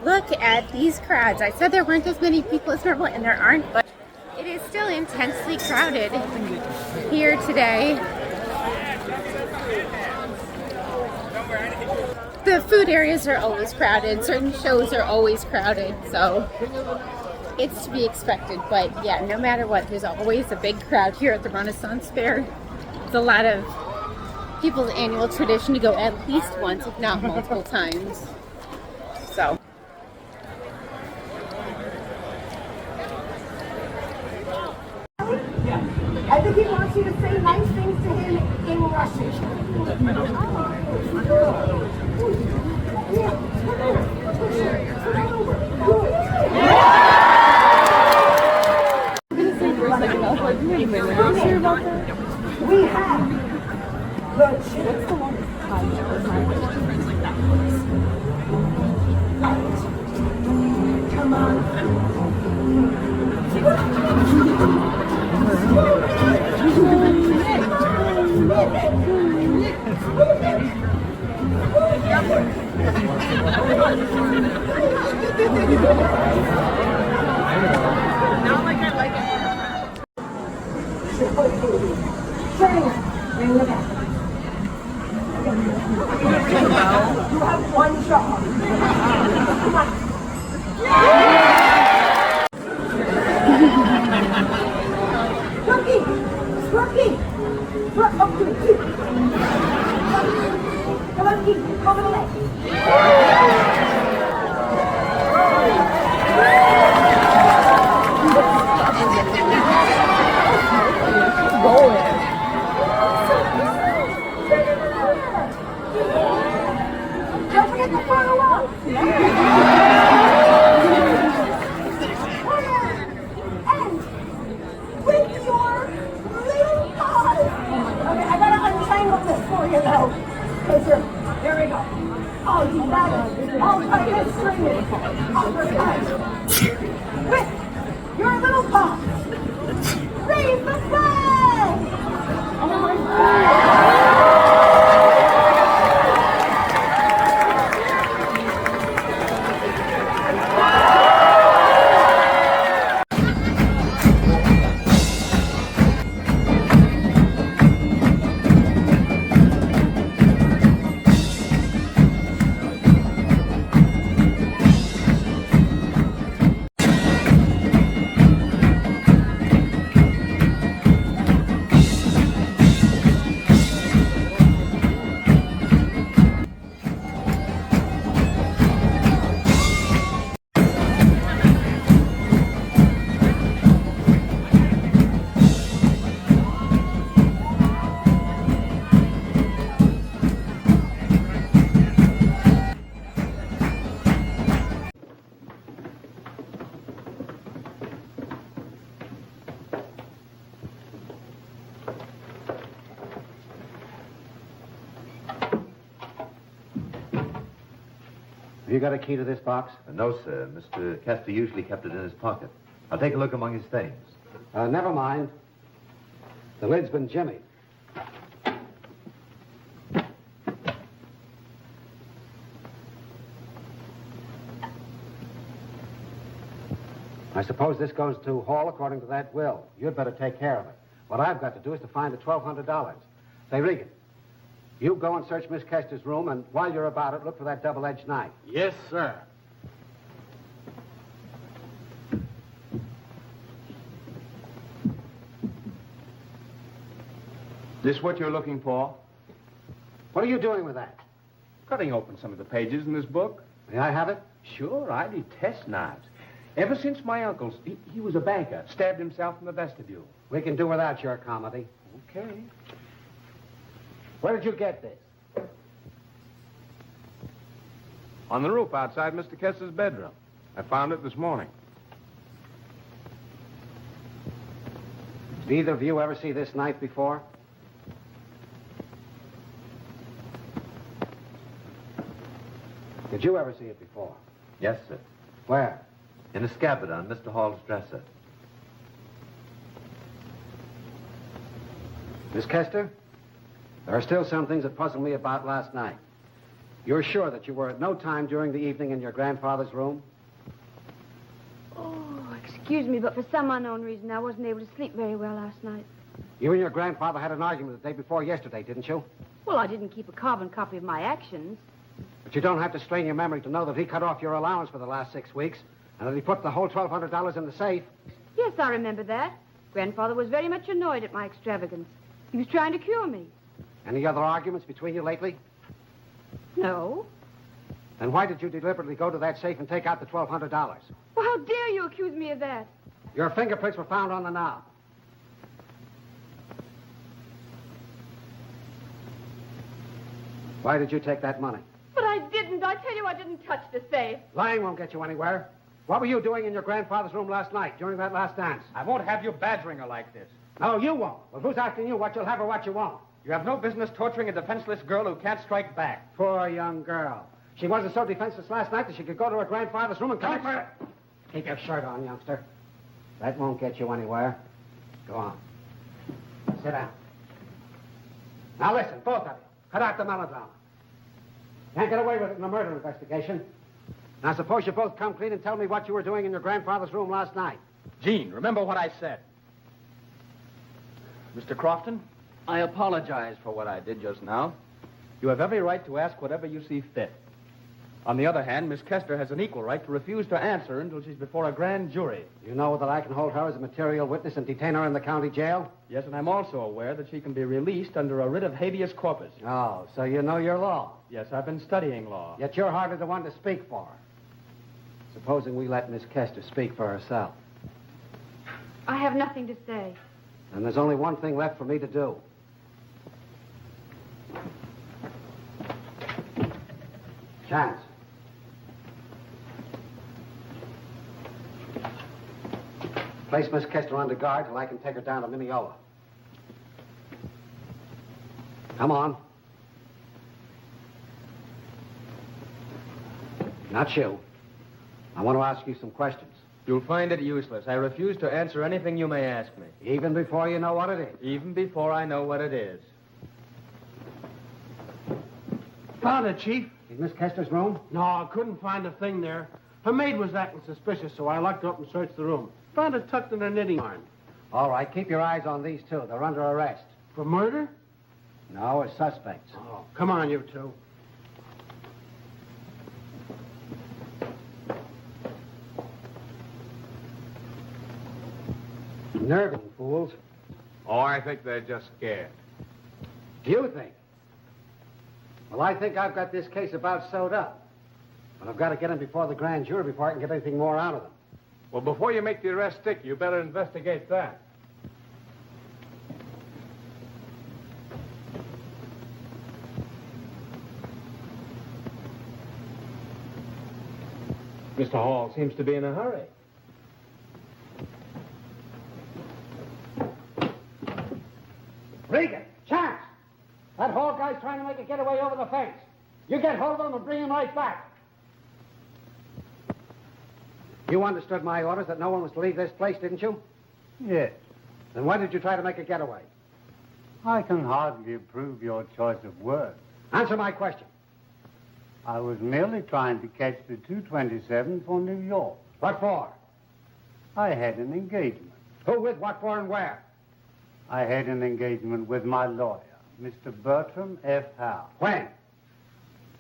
A: Look at these crowds. I said there weren't as many people as normal, and there aren't, but it is still intensely crowded here today. The food areas are always crowded. Certain shows are always crowded, so it's to be expected. But yeah, no matter what, there's always a big crowd here at the Renaissance Fair. It's a lot of people's annual tradition to go at least once, if not multiple times. So.
O: I think he wants you to say nice things to him in Russian. We have the chip. Come on. Not like I like it. Bring the back. You have one job. Come on. Rookie! Rookie! Come on, keep over the leg. Don't forget to follow up. And with your little paws. Okay, I gotta untangle this for you though. There we go. Oh, you got it. I'll try this string. With your little paws. Raise the flag! Oh my God!
D: you got a key to this box?
F: No, sir. Mr. Kester usually kept it in his pocket. I'll take a look among his things.
D: Never mind. The lid's been jimmied. I suppose this goes to Hall according to that will. You'd better take care of it. What I've got to do is to find the $1,200. Say, Regan, you go and search Miss Kester's room, and while you're about it, look for that double-edged knife.
G: Yes, sir.
C: This what you're looking for?
D: What are you doing with that?
C: Cutting open some of the pages in this book.
D: May I have it?
C: Sure, I detest knives. Ever since my uncle's, he was a banker, stabbed himself in the vestibule.
D: We can do without your comedy.
C: Okay.
D: Where did you get this?
C: On the roof outside Mr. Kester's bedroom. I found it this morning.
D: Did either of you ever see this knife before? Did you ever see it before?
F: Yes, sir.
D: Where?
F: In a scabbard on Mr. Hall's dresser.
D: Miss Kester, there are still some things that puzzle me about last night. You're sure that you were at no time during the evening in your grandfather's room?
B: Oh, excuse me, but for some unknown reason, I wasn't able to sleep very well last night.
D: You and your grandfather had an argument the day before yesterday, didn't you?
B: Well, I didn't keep a carbon copy of my actions.
D: But you don't have to strain your memory to know that he cut off your allowance for the last 6 weeks and that he put the whole $1,200 in the safe.
B: Yes, I remember that. Grandfather was very much annoyed at my extravagance. He was trying to cure me.
D: Any other arguments between you lately?
B: No.
D: Then why did you deliberately go to that safe and take out the $1,200?
B: Well, how dare you accuse me of that?
D: Your fingerprints were found on the knob. Why did you take that money?
B: But I didn't. I tell you, I didn't touch the safe.
D: Lying won't get you anywhere. What were you doing in your grandfather's room last night during that last dance?
J: I won't have you badgering her like this.
D: No, you won't. Well, who's asking you what you'll have or what you won't?
J: You have no business torturing a defenseless girl who can't strike back.
D: Poor young girl. She wasn't so defenseless last night that she could go to her grandfather's room and commit murder. Keep your shirt on, youngster. That won't get you anywhere. Go on. Sit down. Now listen, both of you. Cut out the melodrama. Can't get away with it in a murder investigation. Now suppose you both come clean and tell me what you were doing in your grandfather's room last night.
J: Gene, remember what I said. Mr. Crofton, I apologize for what I did just now. You have every right to ask whatever you see fit. On the other hand, Miss Kester has an equal right to refuse to answer until she's before a grand jury.
D: You know that I can hold her as a material witness and detain her in the county jail?
J: Yes, and I'm also aware that she can be released under a writ of habeas corpus.
D: Oh, so you know your law.
J: Yes, I've been studying law.
D: Yet you're hardly the one to speak for her. Supposing we let Miss Kester speak for herself.
B: I have nothing to say.
D: And there's only one thing left for me to do. Chance. Place Miss Kester under guard till I can take her down to Mineola. Come on. Not you. I want to ask you some questions.
J: You'll find it useless. I refuse to answer anything you may ask me.
D: Even before you know what it is?
J: Even before I know what it is.
G: Found it, Chief.
D: In Miss Kester's room?
G: No, I couldn't find a thing there. Her maid was acting suspicious, so I locked her up and searched the room. Found it tucked in her knitting yarn.
D: All right, keep your eyes on these two. They're under arrest.
G: For murder?
D: No, as suspects.
G: Oh, come on, you two.
D: Nerving fools.
C: Oh, I think they're just scared.
D: Do you think? Well, I think I've got this case about sewed up. But I've got to get them before the grand jury before I can get anything more out of them.
C: Well, before you make the arrest stick, you better investigate that. Mr. Hall seems to be in a hurry.
D: Regan, Chance! That Hall guy's trying to make a getaway over the fence. You get hold of him and bring him right back. You understood my orders that no one was to leave this place, didn't you?
I: Yes.
D: Then why did you try to make a getaway?
I: I can hardly approve your choice of words.
D: Answer my question.
I: I was merely trying to catch the 227 for New York.
D: What for?
I: I had an engagement.
D: Who with, what for, and where?
I: I had an engagement with my lawyer, Mr. Bertram F. Howe.
D: When?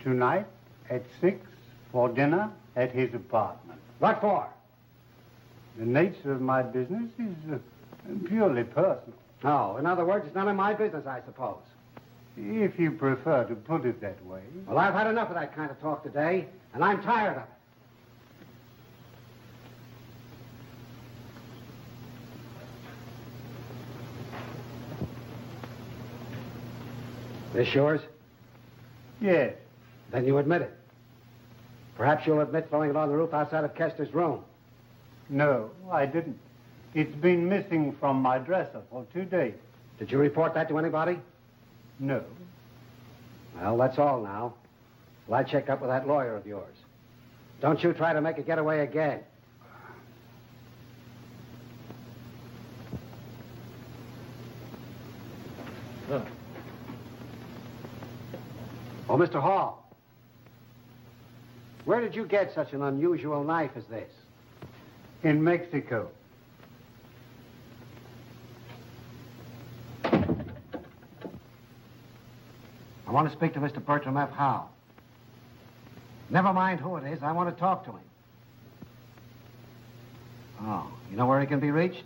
I: Tonight at 6 for dinner at his apartment.
D: What for?
I: The nature of my business is purely personal.
D: Oh, in other words, it's none of my business, I suppose.
I: If you prefer to put it that way.
D: Well, I've had enough of that kind of talk today, and I'm tired of it. This yours?
I: Yes.
D: Then you admit it. Perhaps you'll admit throwing it on the roof outside of Kester's room.
I: No, I didn't. It's been missing from my dresser for 2 days.
D: Did you report that to anybody?
I: No.
D: Well, that's all now. Well, I check up with that lawyer of yours. Don't you try to make a getaway again. Oh, Mr. Hall. Where did you get such an unusual knife as this?
I: In Mexico.
D: I want to speak to Mr. Bertram F. Howe. Never mind who it is. I want to talk to him. Oh, you know where he can be reached?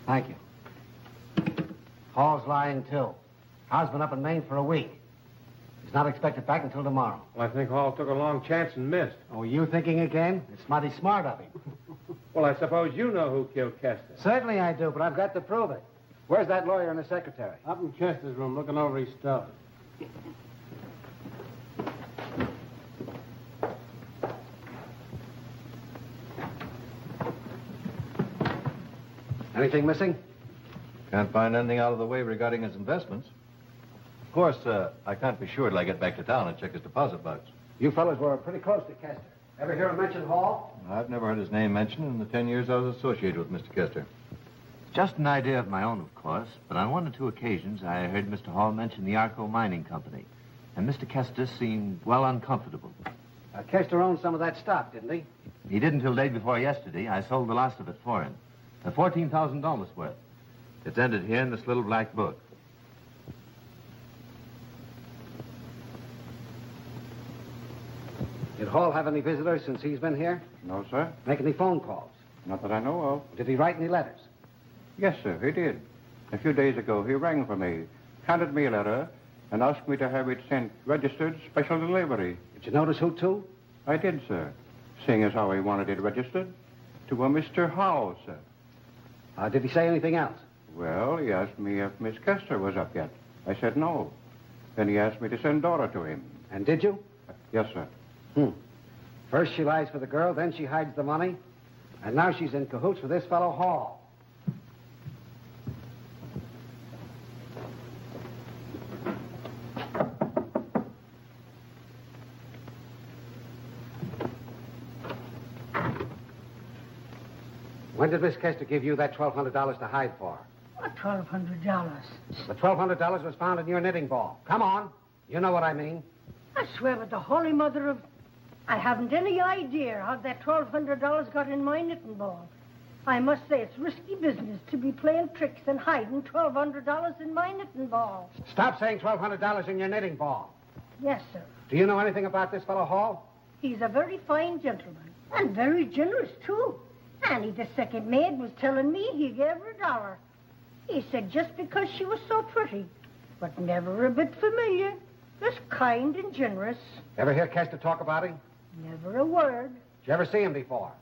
D: Thank you. Hall's lying, too. Howe's been up in Maine for a week. He's not expected back until tomorrow.
C: Well, I think Hall took a long chance and missed.
D: Oh, you thinking again? It's mighty smart of him.
C: Well, I suppose you know who killed Kester.
D: Certainly I do, but I've got to prove it. Where's that lawyer and the secretary?
G: Up in Kester's room, looking over his stuff.
D: Anything missing?
N: Can't find anything out of the way regarding his investments. Of course, I can't be sure till I get back to town and check his deposit box.
D: You fellas were pretty close to Kester. Ever hear him mention Hall?
N: I've never heard his name mentioned in the 10 years I was associated with Mr. Kester.
F: Just an idea of my own, of course, but on 1 or 2 occasions I heard Mr. Hall mention the Arcane Mining Company, and Mr. Kester seemed well uncomfortable.
D: Kester owned some of that stock, didn't he?
F: He did until day before yesterday. I sold the last of it for him. $14,000 worth. It's entered here in this little black book.
D: Did Hall have any visitors since he's been here?
E: No, sir.
D: Make any phone calls?
E: Not that I know of.
D: Did he write any letters?
E: Yes, sir, he did. A few days ago, he rang for me, handed me a letter, and asked me to have it sent registered special delivery.
D: Did you notice who to?
E: I did, sir. Seeing as how he wanted it registered to a Mr. Howe, sir.
D: Did he say anything else?
E: Well, he asked me if Miss Kester was up yet. I said no. Then he asked me to send Dora to him.
D: And did you?
E: Yes, sir.
D: First she lies for the girl, then she hides the money, and now she's in cahoots with this fellow Hall. When did Miss Kester give you that $1,200 to hide for?
L: What, $1,200?
D: The $1,200 was found in your knitting ball. Come on. You know what I mean.
L: I swear with the Holy Mother of... I haven't any idea how that $1,200 got in my knitting ball. I must say it's risky business to be playing tricks and hiding $1,200 in my knitting ball.
D: Stop saying $1,200 in your knitting ball.
L: Yes, sir.
D: Do you know anything about this fellow Hall?
L: He's a very fine gentleman, and very generous, too. Annie, the second maid, was telling me he gave her $1. He said just because she was so pretty, but never a bit familiar, just kind and generous.
D: Ever hear Kester talk about him?
L: Never a word.
D: Did you ever see him before?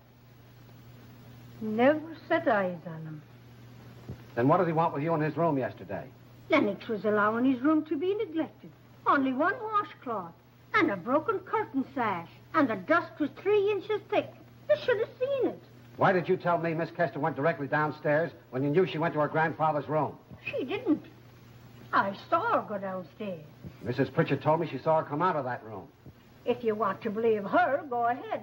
L: Never set eyes on him.
D: Then what did he want with you in his room yesterday?
L: Lennox was allowing his room to be neglected. Only one washcloth, and a broken curtain sash, and the dust was 3 inches thick. You should have seen it.
D: Why did you tell me Miss Kester went directly downstairs when you knew she went to her grandfather's room?
L: She didn't. I saw her go downstairs.
D: Mrs. Pritchard told me she saw her come out of that room.
L: If you want to believe her, go ahead.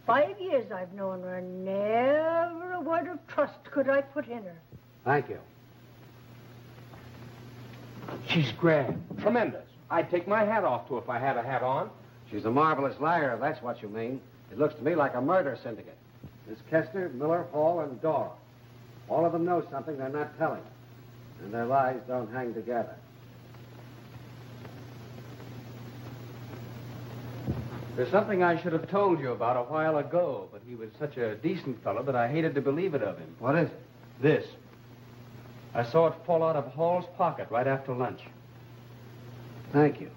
L: 5 years I've known her, and never a word of trust could I put in her.
D: Thank you.
C: She's grand. Tremendous. I'd take my hat off to her if I had a hat on.
D: She's a marvelous liar, if that's what you mean. It looks to me like a murder syndicate. Miss Kester, Miller, Hall, and Dora. All of them know something they're not telling. And their lies don't hang together.
J: There's something I should have told you about a while ago, but he was such a decent fellow that I hated to believe it of him.
D: What is it?
J: This. I saw it fall out of Hall's pocket right after lunch.
D: Thank you.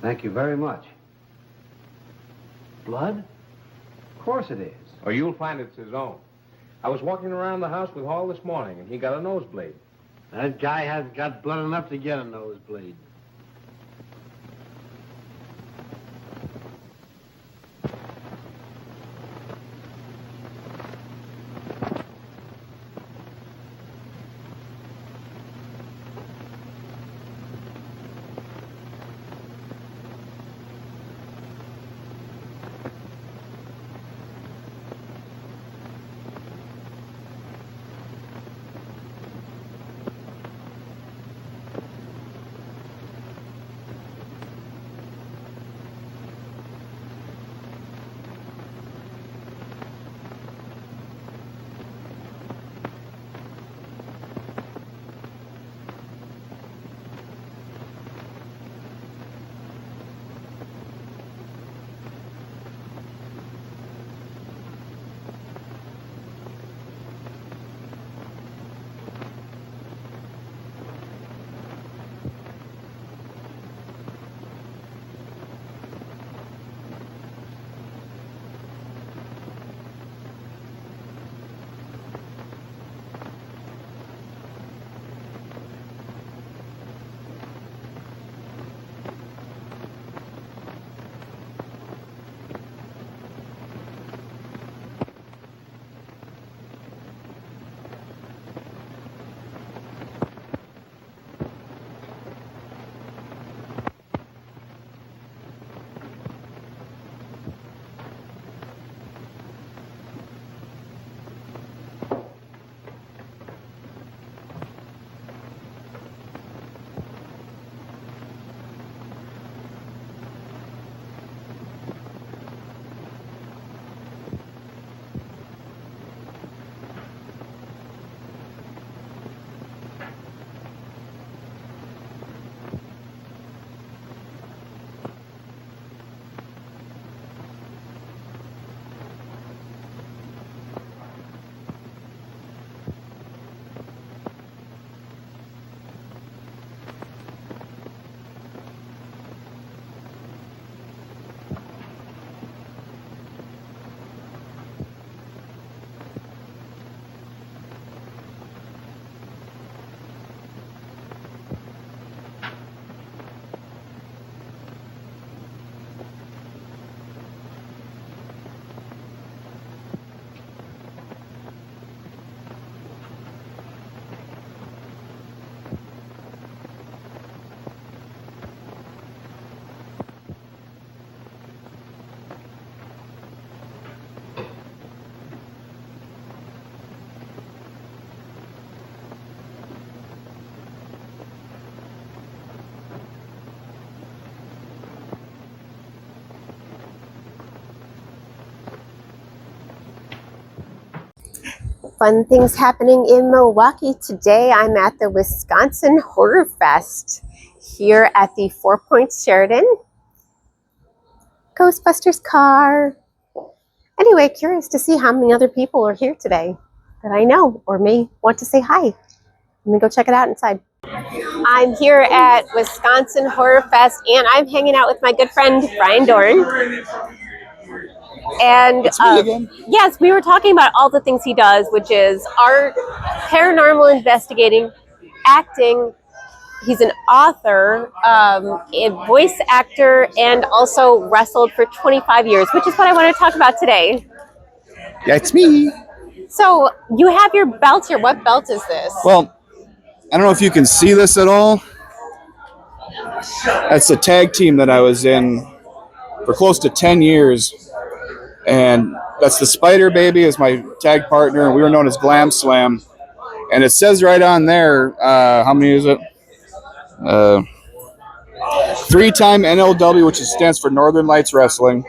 D: Thank you very much.
C: Blood?
D: Of course it is.
C: Or you'll find it's his own. I was walking around the house with Hall this morning, and he got a nosebleed.
G: That guy hasn't got blood enough to get a nosebleed.
A: Fun things happening in Milwaukee today. I'm at the Wisconsin Horror Fest here at the 4 Points Sheraton. Ghostbusters car. Anyway, curious to see how many other people are here today that I know or may want to say hi. Let me go check it out inside. I'm here at Wisconsin Horror Fest and I'm hanging out with my good friend Brian Dorn. And yes, we were talking about all the things he does, which is art, paranormal investigating, acting. He's an author, a voice actor, and also wrestled for 25 years, which is what I want to talk about today.
P: That's me.
A: So you have your belt here. What belt is this?
P: Well, I don't know if you can see this at all. That's the tag team that I was in for close to 10 years And that's the Spider Baby is my tag partner, and we were known as Glam Slam. And it says right on there, how many is it? 3-time NLW, which stands for Northern Lights Wrestling,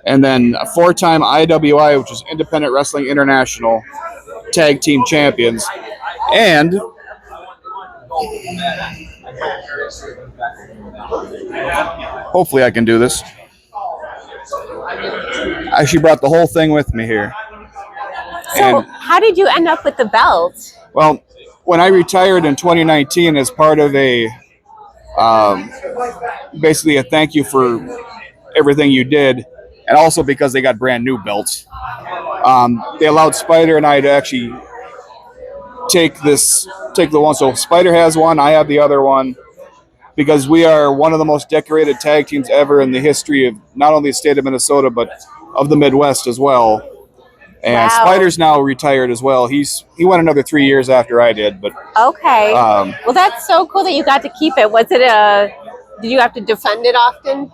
P: and then a 4-time IWI, which is Independent Wrestling International Tag Team Champions. And hopefully I can do this. I actually brought the whole thing with me here.
A: So how did you end up with the belt?
P: Well, when I retired in 2019 as part of a basically a thank you for everything you did, and also because they got brand new belts, they allowed Spider and I to actually take the one. So Spider has one, I have the other one, because we are one of the most decorated tag teams ever in the history of not only the state of Minnesota, but of the Midwest as well. And
A: wow.
P: Spider's now retired as well. He went another 3 years after I did, but
A: okay. Well, that's so cool that you got to keep it. Was it did you have to defend it often?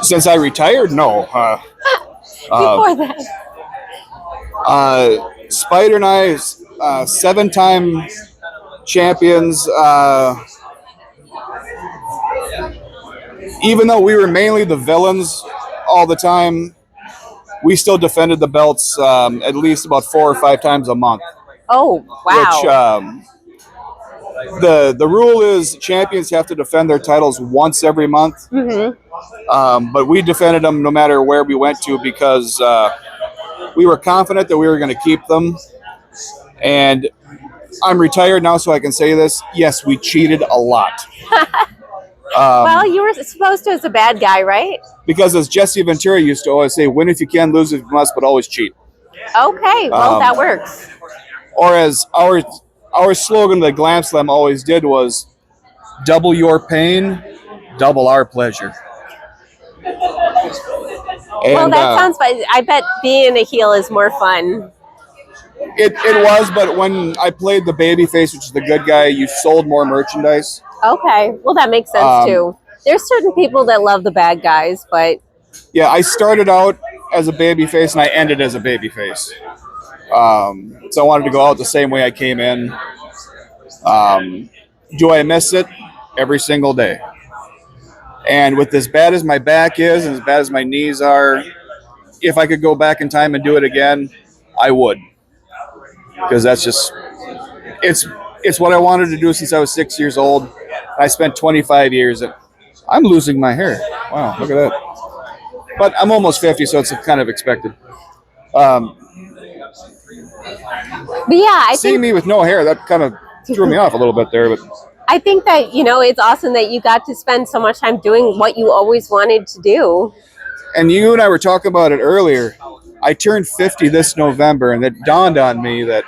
P: Since I retired, no.
A: Before that.
P: Spider and I, 7-time champions. Even though we were mainly the villains all the time, we still defended the belts at least about 4 or 5 times a month.
A: Oh, wow.
P: Which the rule is champions have to defend their titles once every month.
A: Mm-hmm.
P: But we defended them no matter where we went to because we were confident that we were going to keep them. And I'm retired now, so I can say this. Yes, we cheated a lot.
A: Well, you were supposed to as a bad guy, right?
P: Because as Jesse Ventura used to always say, win if you can, lose if you must, but always cheat.
A: Okay, well, that works.
P: Or as our slogan that Glam Slam always did was, double your pain, double our pleasure.
A: Well, that sounds fun. I bet being a heel is more fun.
P: It was, but when I played the babyface, which is the good guy, you sold more merchandise.
A: Okay, well, that makes sense too. There's certain people that love the bad guys, but
P: yeah, I started out as a babyface and I ended as a babyface. So I wanted to go out the same way I came in. Do I miss it? Every single day. And with as bad as my back is and as bad as my knees are, if I could go back in time and do it again, I would. Because that's just, it's what I wanted to do since I was 6 years old. I spent 25 years. I'm losing my hair. Wow, look at that. But I'm almost 50, so it's kind of expected.
A: But yeah,
P: seeing me with no hair, that kind of threw me off a little bit there. But
A: I think that, it's awesome that you got to spend so much time doing what you always wanted to do.
P: And you and I were talking about it earlier. I turned 50 this November, and it dawned on me that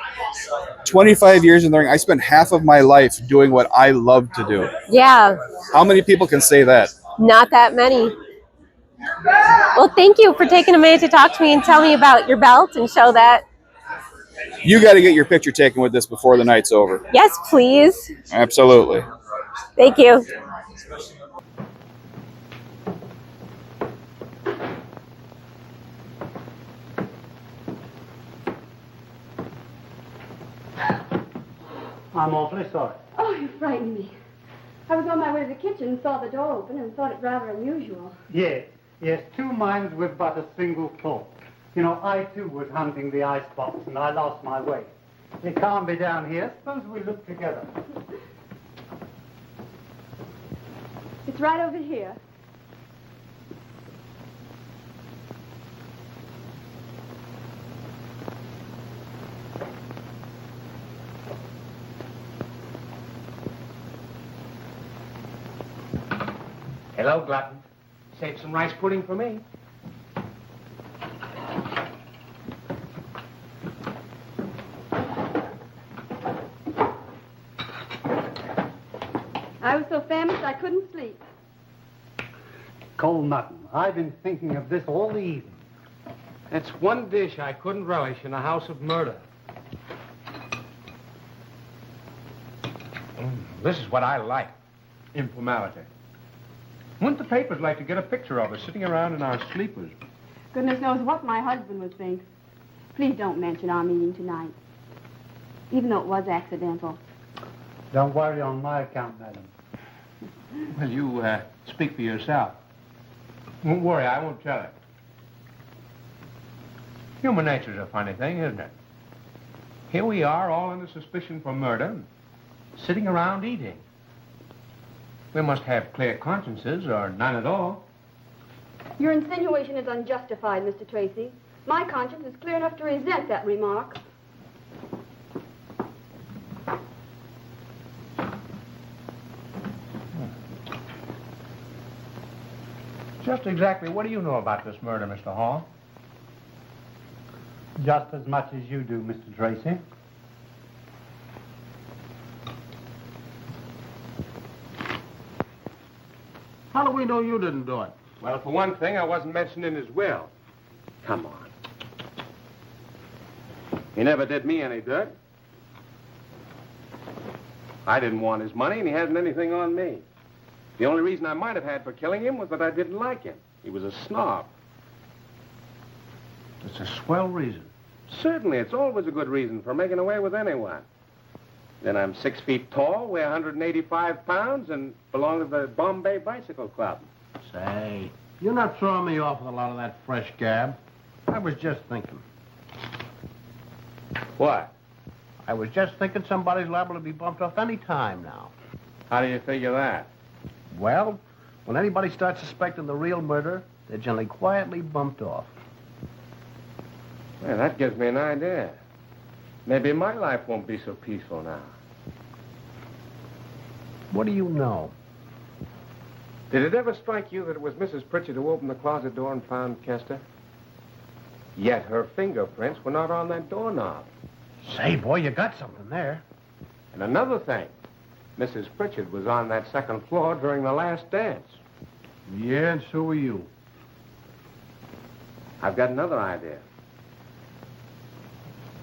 P: 25 years in the ring, I spent half of my life doing what I love to do.
A: Yeah.
P: How many people can say that?
A: Not that many. Well, thank you for taking a minute to talk to me and tell me about your belt and show that.
P: You got to get your picture taken with this before the night's over.
A: Yes, please.
P: Absolutely.
A: Thank you.
I: I'm awfully sorry.
B: Oh, you frightened me. I was on my way to the kitchen and saw the door open and thought it rather unusual.
I: Yes, 2 minds with but a single thought. I too was hunting the icebox and I lost my way. It can't be down here. Suppose we look together.
B: It's right over here.
C: Hello, Glutton. Save some rice pudding for me.
B: I was so famished I couldn't sleep.
I: Cold mutton. I've been thinking of this all the evening.
C: That's one dish I couldn't relish in a house of murder. This is what I like. Informality. Wouldn't the papers like to get a picture of us sitting around in our sleepers?
B: Goodness knows what my husband would think. Please don't mention our meeting tonight, even though it was accidental.
I: Don't worry on my account, madam.
C: Well, you speak for yourself. Don't worry, I won't tell it. Human nature's a funny thing, isn't it? Here we are, all under suspicion for murder, sitting around eating. We must have clear consciences, or none at all.
B: Your insinuation is unjustified, Mr. Tracy. My conscience is clear enough to resent that remark.
C: Just exactly what do you know about this murder, Mr. Hall?
I: Just as much as you do, Mr. Tracy.
G: How do we know you didn't do it?
C: Well, for one thing, I wasn't mentioned in his will. Come on. He never did me any dirt. I didn't want his money, and he hasn't anything on me. The only reason I might have had for killing him was that I didn't like him. He was a snob.
G: It's a swell reason.
C: Certainly, it's always a good reason for making away with anyone. Then I'm 6 feet tall, weigh 185 pounds, and belong to the Bombay Bicycle Club.
G: Say, you're not throwing me off with a lot of that fresh gab. I was just thinking.
C: What?
G: I was just thinking somebody's liable to be bumped off any time now.
C: How do you figure that?
G: Well, when anybody starts suspecting the real murder, they're generally quietly bumped off.
C: Yeah, that gives me an idea. Maybe my life won't be so peaceful now.
G: What do you know?
C: Did it ever strike you that it was Mrs. Pritchard who opened the closet door and found Kester? Yet her fingerprints were not on that doorknob.
G: Say, boy, you got something there.
C: And another thing, Mrs. Pritchard was on that second floor during the last dance.
G: Yeah, and so were you.
C: I've got another idea.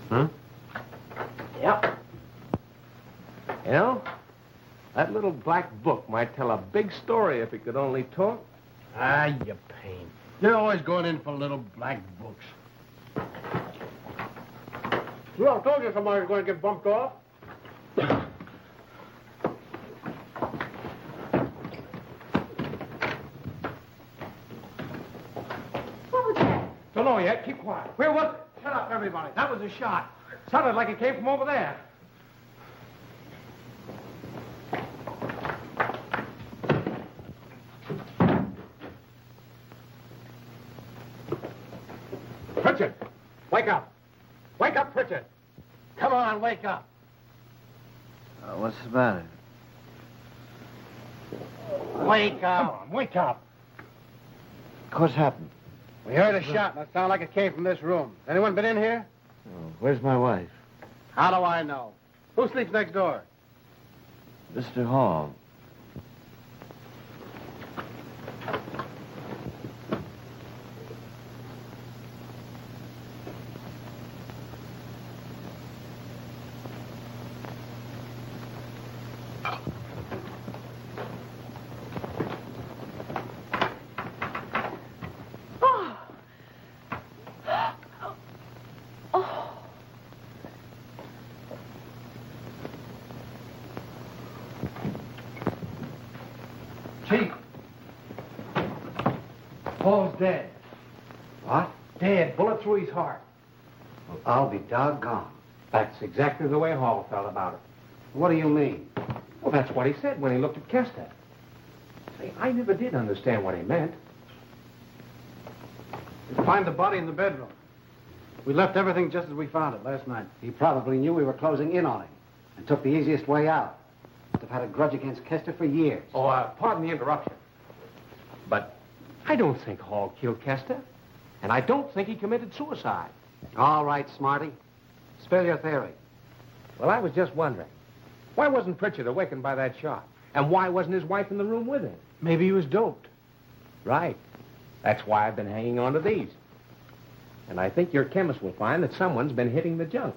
G: Huh?
C: Yep. You know, that little black book might tell a big story if it could only talk.
G: Ah, you pain. You're always going in for little black books. Well, I told you somebody's going to get bumped off.
B: What was that?
C: Don't know yet. Keep quiet.
G: Where was it? Shut up, everybody. That was a shot. Sounded like it came from over there. Pritchard, wake up. Wake up, Pritchard. Come on, wake up.
F: What's the matter?
G: Wake up. Come on, wake up.
F: What's happened?
G: We heard a shot, and it sounded like it came from this room. Anyone been in here?
F: Oh, where's my wife?
G: How do I know? Who sleeps next door?
F: Mr. Hall.
G: Chief. Paul's dead.
D: What?
G: Dead. Bullet through his heart.
D: Well, I'll be doggone.
C: That's exactly the way Hall felt about it.
D: What do you mean?
C: Well, that's what he said when he looked at Kester. See, I never did understand what he meant.
G: We'll find the body in the bedroom. We left everything just as we found it last night.
D: He probably knew we were closing in on him and took the easiest way out. They've had a grudge against Kester for years.
C: Oh, pardon the interruption. But I don't think Hall killed Kester. And I don't think he committed suicide.
D: All right, Smarty. Spill your theory.
C: Well, I was just wondering. Why wasn't Pritchard awakened by that shot? And why wasn't his wife in the room with him?
G: Maybe he was doped.
C: Right. That's why I've been hanging on to these. And I think your chemist will find that someone's been hitting the junk.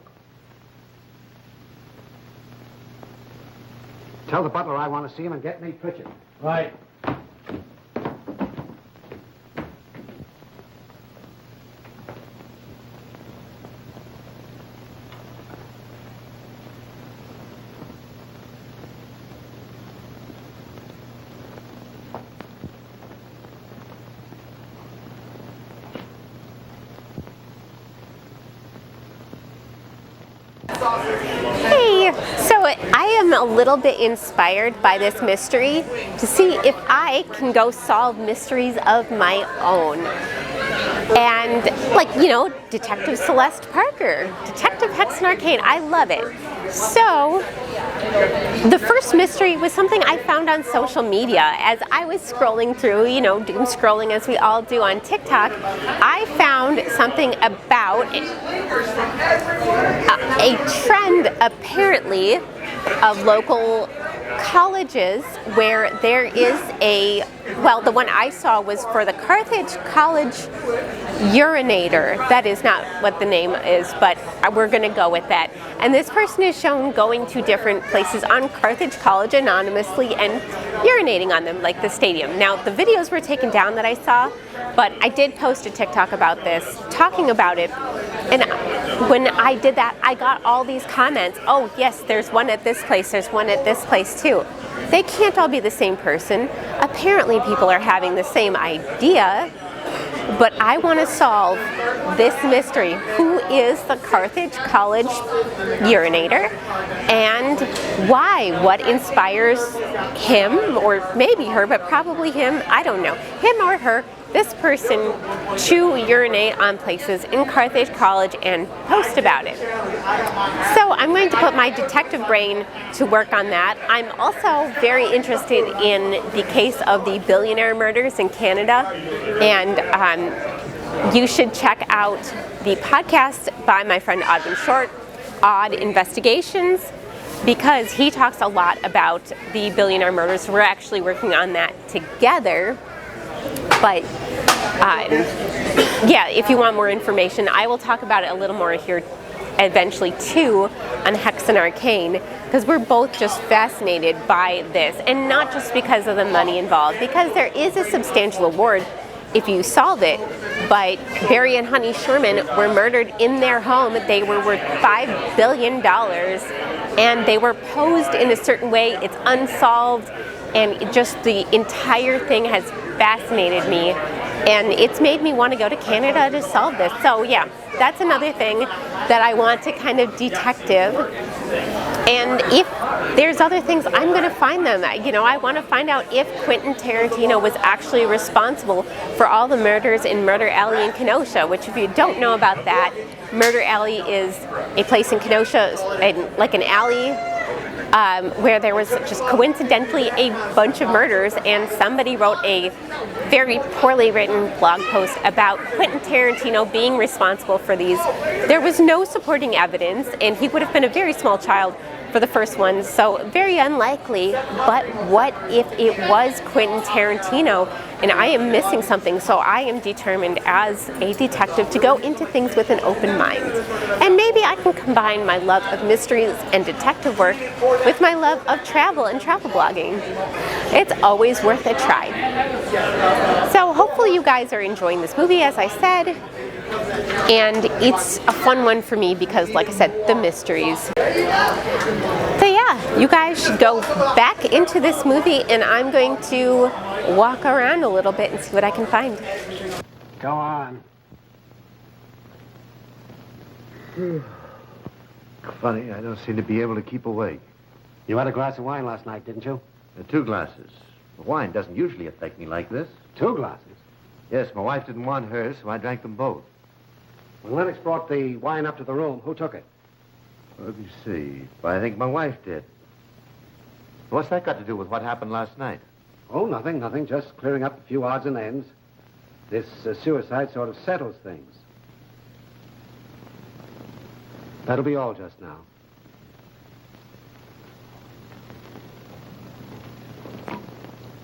D: Tell the butler I want to see him and get me Pritchard.
G: Right.
A: Hey, so I am a little bit inspired by this mystery to see if I can go solve mysteries of my own. And like, you know, Detective Celeste Parker, Detective Hexen Arcane, I love it. So the first mystery was something I found on social media as I was scrolling through, you know, doom scrolling as we all do on TikTok. I found something about a trend apparently of local colleges where there is a, well, the one I saw was for the Carthage College urinator. That is not what the name is, but we're going to go with that. And this person is shown going to different places on Carthage College anonymously and urinating on them, like the stadium. Now, the videos were taken down that I saw, but I did post a TikTok about this, talking about it. And when I did that, I got all these comments. Oh, yes, there's one at this place, there's one at this place too. They can't all be the same person. Apparently people are having the same idea, but I want to solve this mystery. Who is the Carthage College urinator and why? What inspires him, or maybe her, but probably him, I don't know, him or her, this person to urinate on places in Carthage College and post about it. So I'm going to put my detective brain to work on that. I'm also very interested in the case of the billionaire murders in Canada, and you should check out the podcast by my friend Odin Short, Odd Investigations, because he talks a lot about the billionaire murders. We're actually working on that together. But yeah, if you want more information, I will talk about it a little more here eventually too on Hexen Arcane, because we're both just fascinated by this, and not just because of the money involved, because there is a substantial award if you solve it. But Barry and Honey Sherman were murdered in their home. They were worth $5 billion, and they were posed in a certain way. It's unsolved, and just the entire thing has fascinated me, and it's made me want to go to Canada to solve this. So yeah, that's another thing that I want to kind of detective. And if there's other things, I'm going to find them. You know, I want to find out if Quentin Tarantino was actually responsible for all the murders in Murder Alley in Kenosha, which if you don't know about that, Murder Alley is a place in Kenosha, like an alley where there was just coincidentally a bunch of murders, and somebody wrote a very poorly written blog post about Quentin Tarantino being responsible for these. There was no supporting evidence, and he would have been a very small child for the first one, so very unlikely. But what if it was Quentin Tarantino? And I am missing something, so I am determined as a detective to go into things with an open mind. And maybe I can combine my love of mysteries and detective work with my love of travel and travel blogging. It's always worth a try. So hopefully you guys are enjoying this movie, as I said. And it's a fun one for me because, like I said, the mysteries. So yeah, you guys should go back into this movie, and I'm going to walk around a little bit and see what I can find.
D: Go on.
F: Funny, I don't seem to be able to keep awake.
D: You had a glass of wine last night, didn't you?
F: 2 glasses. The wine doesn't usually affect me like this.
D: 2 glasses?
F: Yes, my wife didn't want hers, so I drank them both.
D: When Lennox brought the wine up to the room, who took it?
F: Let me see. Well, I think my wife did. What's that got to do with what happened last night?
D: Oh, nothing. Just clearing up a few odds and ends. This suicide sort of settles things. That'll be all just now.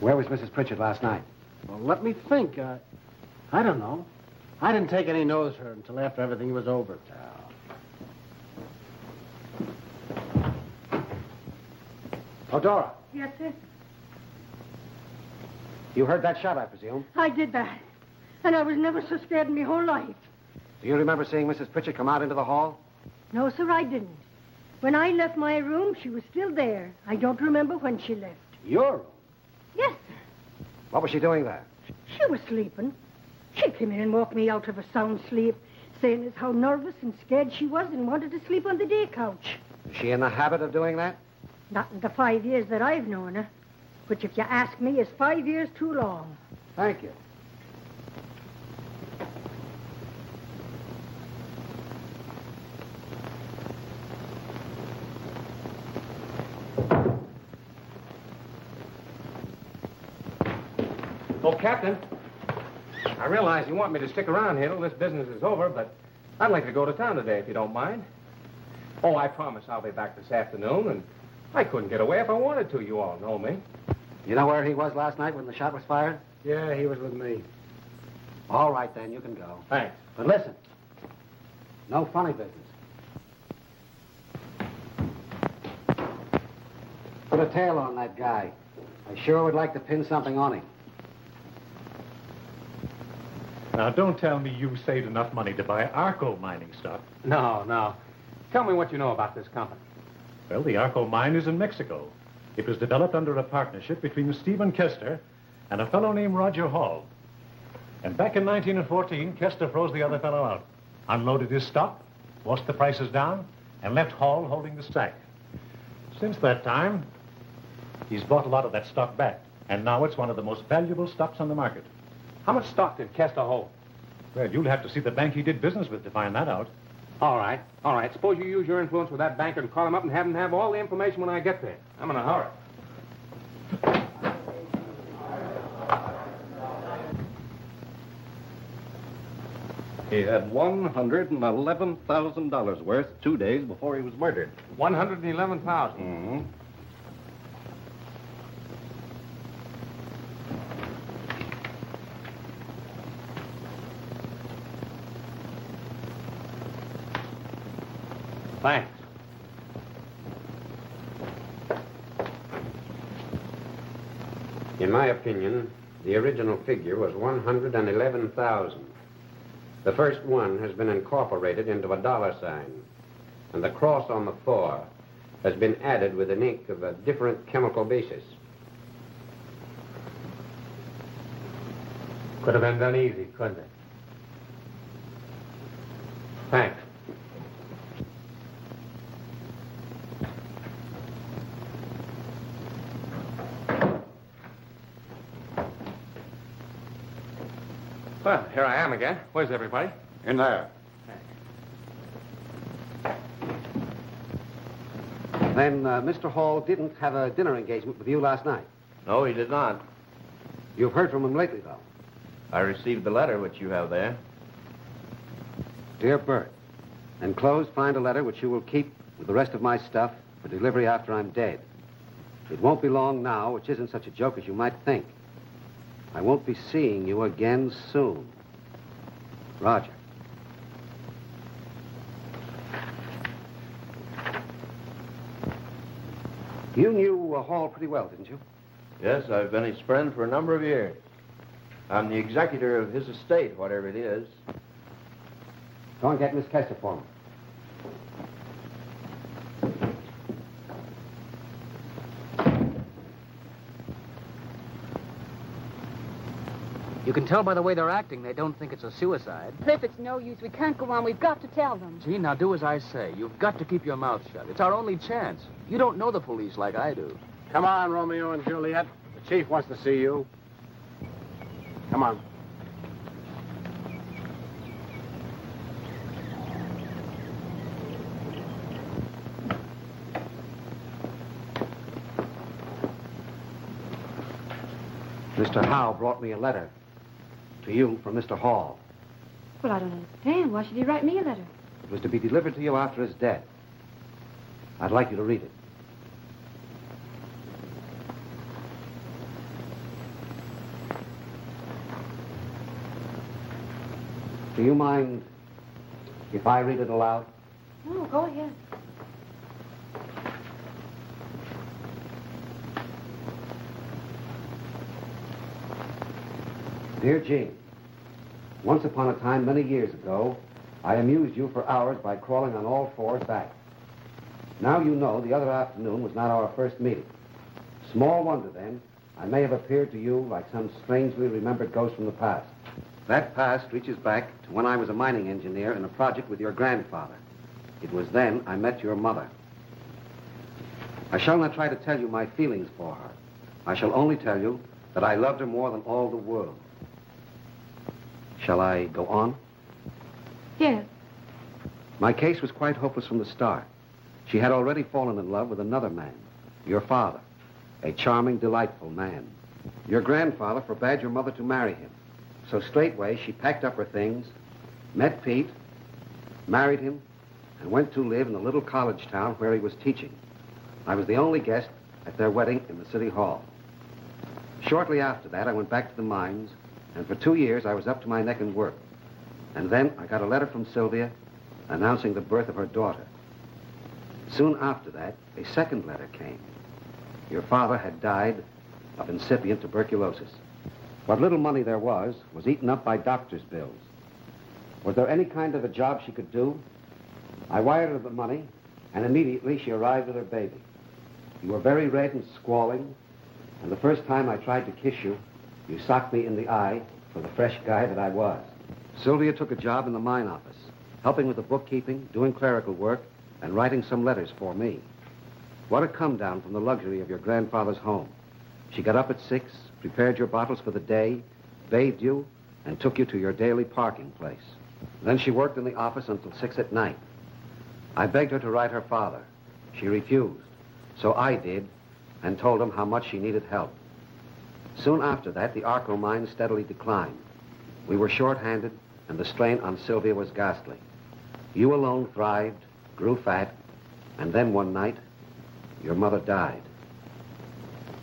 D: Where was Mrs. Pritchard last night?
G: Well, let me think. I don't know. I didn't take any notice of her until after everything was over.
D: Oh, Dora.
L: Yes, sir?
D: You heard that shot, I presume?
L: I did that. And I was never so scared in my whole life.
D: Do you remember seeing Mrs. Pritchard come out into the hall?
L: No, sir, I didn't. When I left my room, she was still there. I don't remember when she left.
D: Your room?
L: Yes, sir.
D: What was she doing there?
L: She was sleeping. She came in and woke me out of a sound sleep. saying as how nervous and scared she was and wanted to sleep on the day couch.
D: Is she in the habit of doing that?
L: Not in the 5 years that I've known her. Which, if you ask me, is 5 years too long.
D: Thank you.
C: Oh, Captain, I realize you want me to stick around here till this business is over, but I'd like to go to town today, if you don't mind. Oh, I promise I'll be back this afternoon, and I couldn't get away if I wanted to. You all know me.
D: You know where he was last night when the shot was fired?
G: Yeah, he was with me.
D: All right, then, you can go.
C: Thanks.
D: But listen, no funny business. Put a tail on that guy. I sure would like to pin something on him.
M: Now, don't tell me you saved enough money to buy Arco mining stock.
C: No. Tell me what you know about this company.
M: Well, the Arco mine is in Mexico. It was developed under a partnership between Stephen Kester and a fellow named Roger Hall. And back in 1914, Kester froze the other fellow out, unloaded his stock, forced the prices down, and left Hall holding the stack. Since that time, he's bought a lot of that stock back, and now it's one of the most valuable stocks on the market.
C: How much stock did Kester hold?
M: Well, you'll have to see the bank he did business with to find that out.
C: All right. Suppose you use your influence with that banker and call him up and have him have all the information when I get there. I'm in a hurry.
N: He had $111,000 worth 2 days before he was murdered.
C: 111,000.
N: Mm-hmm.
C: Thanks.
D: In my opinion, the original figure was 111,000. The first one has been incorporated into a dollar sign, and the cross on the 4 has been added with an ink of a different chemical basis.
C: Could have been done easy, couldn't it? Thanks. Well, here I am again. Where's everybody?
E: In there.
D: Then Mr. Hall didn't have a dinner engagement with you last night.
F: No, he did not.
D: You've heard from him lately, though.
F: I received the letter which you have there.
D: Dear Bert, enclosed find a letter which you will keep with the rest of my stuff for delivery after I'm dead. It won't be long now, which isn't such a joke as you might think. I won't be seeing you again soon. Roger. You knew Hall pretty well, didn't you?
F: Yes, I've been his friend for a number of years. I'm the executor of his estate, whatever it is.
D: Go and get Miss Kester for me.
J: You can tell by the way they're acting, they don't think it's a suicide.
B: Cliff, it's no use. We can't go on. We've got to tell them.
J: Gene, now do as I say. You've got to keep your mouth shut. It's our only chance. You don't know the police like I do.
G: Come on, Romeo and Juliet. The chief wants to see you. Come on.
D: Mr. Howe brought me a letter to you from Mr. Hall.
B: Well, I don't understand. Why should he write me a letter?
D: It was to be delivered to you after his death. I'd like you to read it. Do you mind if I read it aloud?
B: No, go ahead.
D: Dear Jean, once upon a time, many years ago, I amused you for hours by crawling on all fours back. Now you know the other afternoon was not our first meeting. Small wonder, then, I may have appeared to you like some strangely remembered ghost from the past. That past reaches back to when I was a mining engineer in a project with your grandfather. It was then I met your mother. I shall not try to tell you my feelings for her. I shall only tell you that I loved her more than all the world. Shall I go on?
B: Yes.
D: My case was quite hopeless from the start. She had already fallen in love with another man, your father, a charming, delightful man. Your grandfather forbade your mother to marry him. So straightway, she packed up her things, met Pete, married him, and went to live in the little college town where he was teaching. I was the only guest at their wedding in the city hall. Shortly after that, I went back to the mines, and for 2 years, I was up to my neck in work. And then I got a letter from Sylvia announcing the birth of her daughter. Soon after that, a second letter came. Your father had died of incipient tuberculosis. What little money there was eaten up by doctor's bills. Was there any kind of a job she could do? I wired her the money, and immediately she arrived with her baby. You were very red and squalling, and the first time I tried to kiss you, you socked me in the eye for the fresh guy that I was. Sylvia took a job in the mine office, helping with the bookkeeping, doing clerical work, and writing some letters for me. What a come down from the luxury of your grandfather's home. She got up at 6, prepared your bottles for the day, bathed you, and took you to your daily parking place. Then she worked in the office until 6 at night. I begged her to write her father. She refused. So I did, and told him how much she needed help. Soon after that, the Arcane mine steadily declined. We were short-handed, and the strain on Sylvia was ghastly. You alone thrived, grew fat, and then one night, your mother died.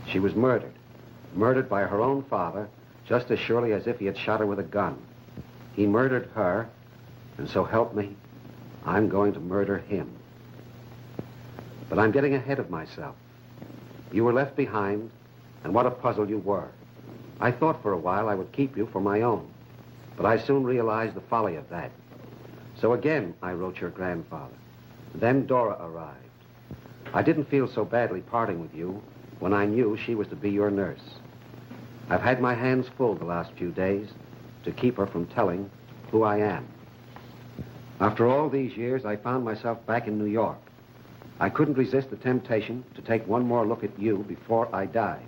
D: She was murdered by her own father, just as surely as if he had shot her with a gun. He murdered her, and so help me, I'm going to murder him. But I'm getting ahead of myself. You were left behind, and what a puzzle you were. I thought for a while I would keep you for my own, but I soon realized the folly of that. So again, I wrote your grandfather. Then Dora arrived. I didn't feel so badly parting with you when I knew she was to be your nurse. I've had my hands full the last few days to keep her from telling who I am. After all these years, I found myself back in New York. I couldn't resist the temptation to take one more look at you before I died.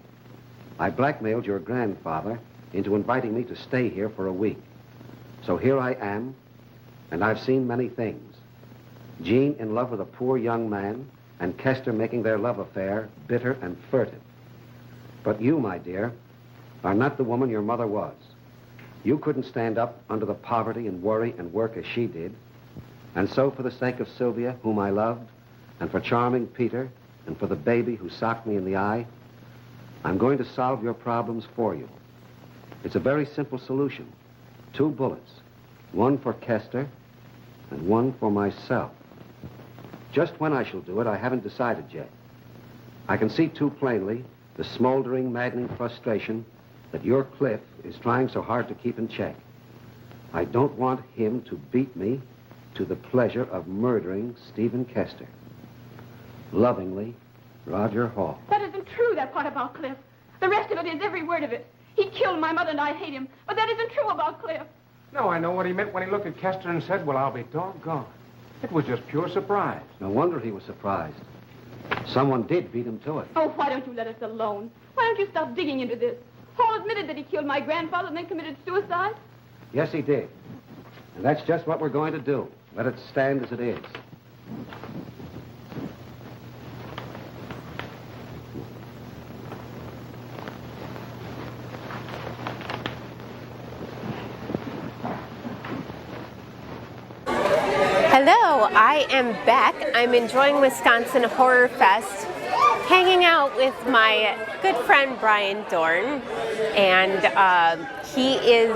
D: I blackmailed your grandfather into inviting me to stay here for a week. So here I am, and I've seen many things. Jean in love with a poor young man, and Kester making their love affair bitter and furtive. But you, my dear, are not the woman your mother was. You couldn't stand up under the poverty and worry and work as she did. And so for the sake of Sylvia, whom I loved, and for charming Peter, and for the baby who socked me in the eye, I'm going to solve your problems for you. It's a very simple solution. 2 bullets, one for Kester and one for myself. Just when I shall do it, I haven't decided yet. I can see too plainly the smoldering, maddening frustration that your Cliff is trying so hard to keep in check. I don't want him to beat me to the pleasure of murdering Stephen Kester. Lovingly, Roger Hall.
B: That isn't true, that part about Cliff. The rest of it is, every word of it. He killed my mother and I hate him. But that isn't true about Cliff.
C: No, I know what he meant when he looked at Kester and said, well, I'll be doggone. It was just pure surprise.
D: No wonder he was surprised. Someone did beat him to it.
B: Oh, why don't you let us alone? Why don't you stop digging into this? Hall admitted that he killed my grandfather and then committed suicide.
D: Yes, he did. And that's just what we're going to do. Let it stand as it is.
A: Hello, I am back. I'm enjoying Wisconsin Horror Fest, hanging out with my good friend Brian Dorn, and he is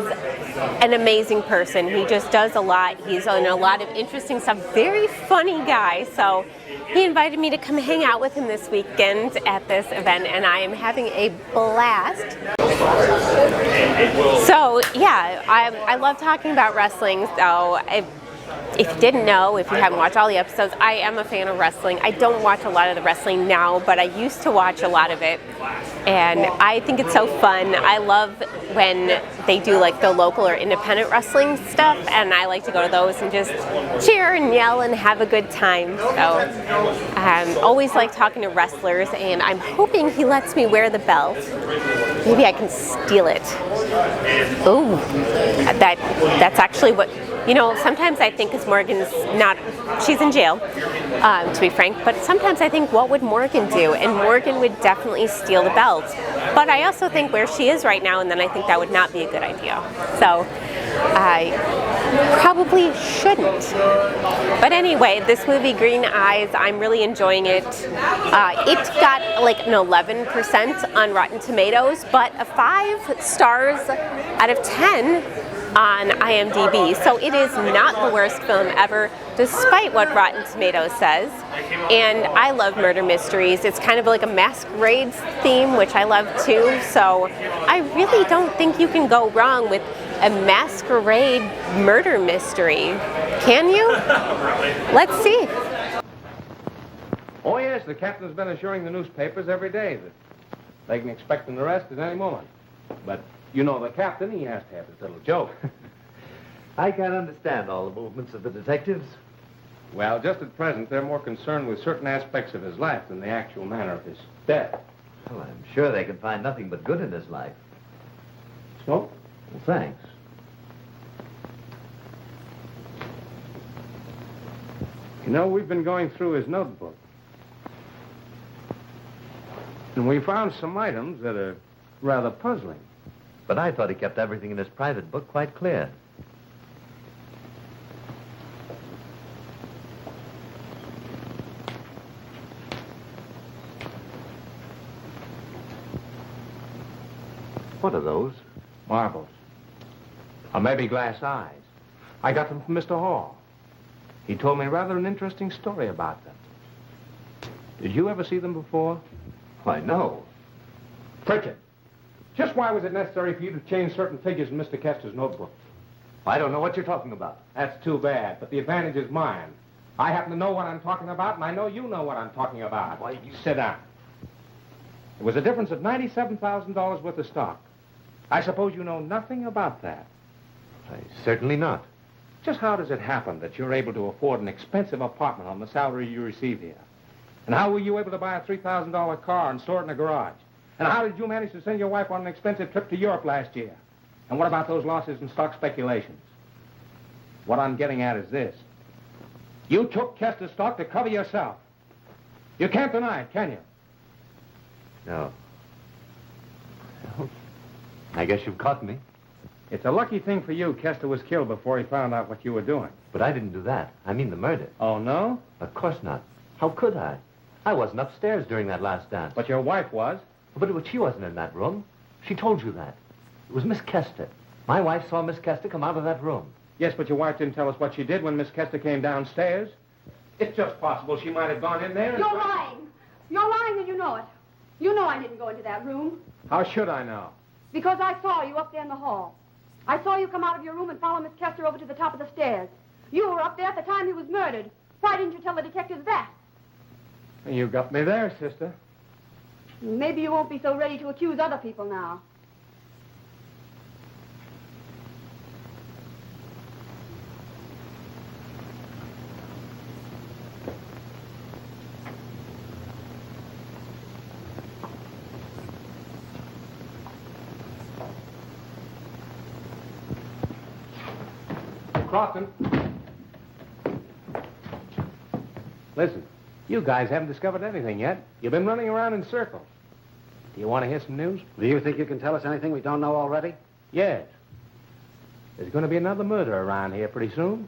A: an amazing person. He just does a lot. He's on a lot of interesting stuff. Very funny guy. So he invited me to come hang out with him this weekend at this event, and I am having a blast. So yeah, I love talking about wrestling. So if you didn't know, if you haven't watched all the episodes, I am a fan of wrestling. I don't watch a lot of the wrestling now, but I used to watch a lot of it. And I think it's so fun. I love when they do like the local or independent wrestling stuff, and I like to go to those and just cheer and yell and have a good time. So always like talking to wrestlers, and I'm hoping he lets me wear the belt. Maybe I can steal it. Ooh, that's actually what, you know, sometimes I think, because Morgan's not, she's in jail, to be frank, but sometimes I think, what would Morgan do? And Morgan would definitely steal the belt. But I also think where she is right now, and then I think that would not be a good idea. So I probably shouldn't. But anyway, this movie, Green Eyes, I'm really enjoying it. It got like an 11% on Rotten Tomatoes, but a 5 stars out of 10 on IMDb. So it is not the worst film ever, despite what Rotten Tomatoes says. And I love murder mysteries. It's kind of like a masquerade theme, which I love too. So I really don't think you can go wrong with a masquerade murder mystery. Can you? Let's see.
C: Oh, yes, the captain's been assuring the newspapers every day that they can expect an arrest at any moment. But you know the captain, he has to have his little joke.
F: I can't understand all the movements of the detectives.
C: Well, just at present, they're more concerned with certain aspects of his life than the actual manner of his death.
F: Well, I'm sure they can find nothing but good in his life.
C: So?
F: Well, thanks.
C: You know, we've been going through his notebook. And we found some items that are rather puzzling.
F: But I thought he kept everything in his private book quite clear. What are those?
C: Marbles. Or maybe glass eyes. I got them from Mr. Hall. He told me rather an interesting story about them. Did you ever see them before?
F: Why, no.
C: Pritchett, just why was it necessary for you to change certain figures in Mr. Kester's notebook?
F: I don't know what you're talking about.
C: That's too bad, but the advantage is mine. I happen to know what I'm talking about, and I know you know what I'm talking about.
F: Why, you...
C: Sit down. It was a difference of $97,000 worth of stock. I suppose you know nothing about that.
F: Certainly not.
C: Just how does it happen that you're able to afford an expensive apartment on the salary you receive here? And how were you able to buy a $3,000 car and store it in a garage? And how did you manage to send your wife on an expensive trip to Europe last year? And what about those losses in stock speculations? What I'm getting at is this. You took Kester's stock to cover yourself. You can't deny it, can you?
F: No. Well, I guess you've caught me.
C: It's a lucky thing for you Kester was killed before he found out what you were doing.
F: But I didn't do that. I mean the murder.
C: Oh, no?
F: Of course not. How could I? I wasn't upstairs during that last dance.
C: But your wife was.
F: But she wasn't in that room. She told you that. It was Miss Kester. My wife saw Miss Kester come out of that room.
C: Yes, but your wife didn't tell us what she did when Miss Kester came downstairs. It's just possible she might have gone in there and...
B: You're lying. You're lying and you know it. You know I didn't go into that room.
C: How should I know?
B: Because I saw you up there in the hall. I saw you come out of your room and follow Miss Kester over to the top of the stairs. You were up there at the time he was murdered. Why didn't you tell the detectives that?
C: You got me there, sister.
B: Maybe you won't be so ready to accuse other people now.
C: Crofton. Listen, you guys haven't discovered anything yet. You've been running around in circles. Do you want to hear some news?
D: Do you think you can tell us anything we don't know already?
C: Yes. There's going to be another murder around here pretty soon.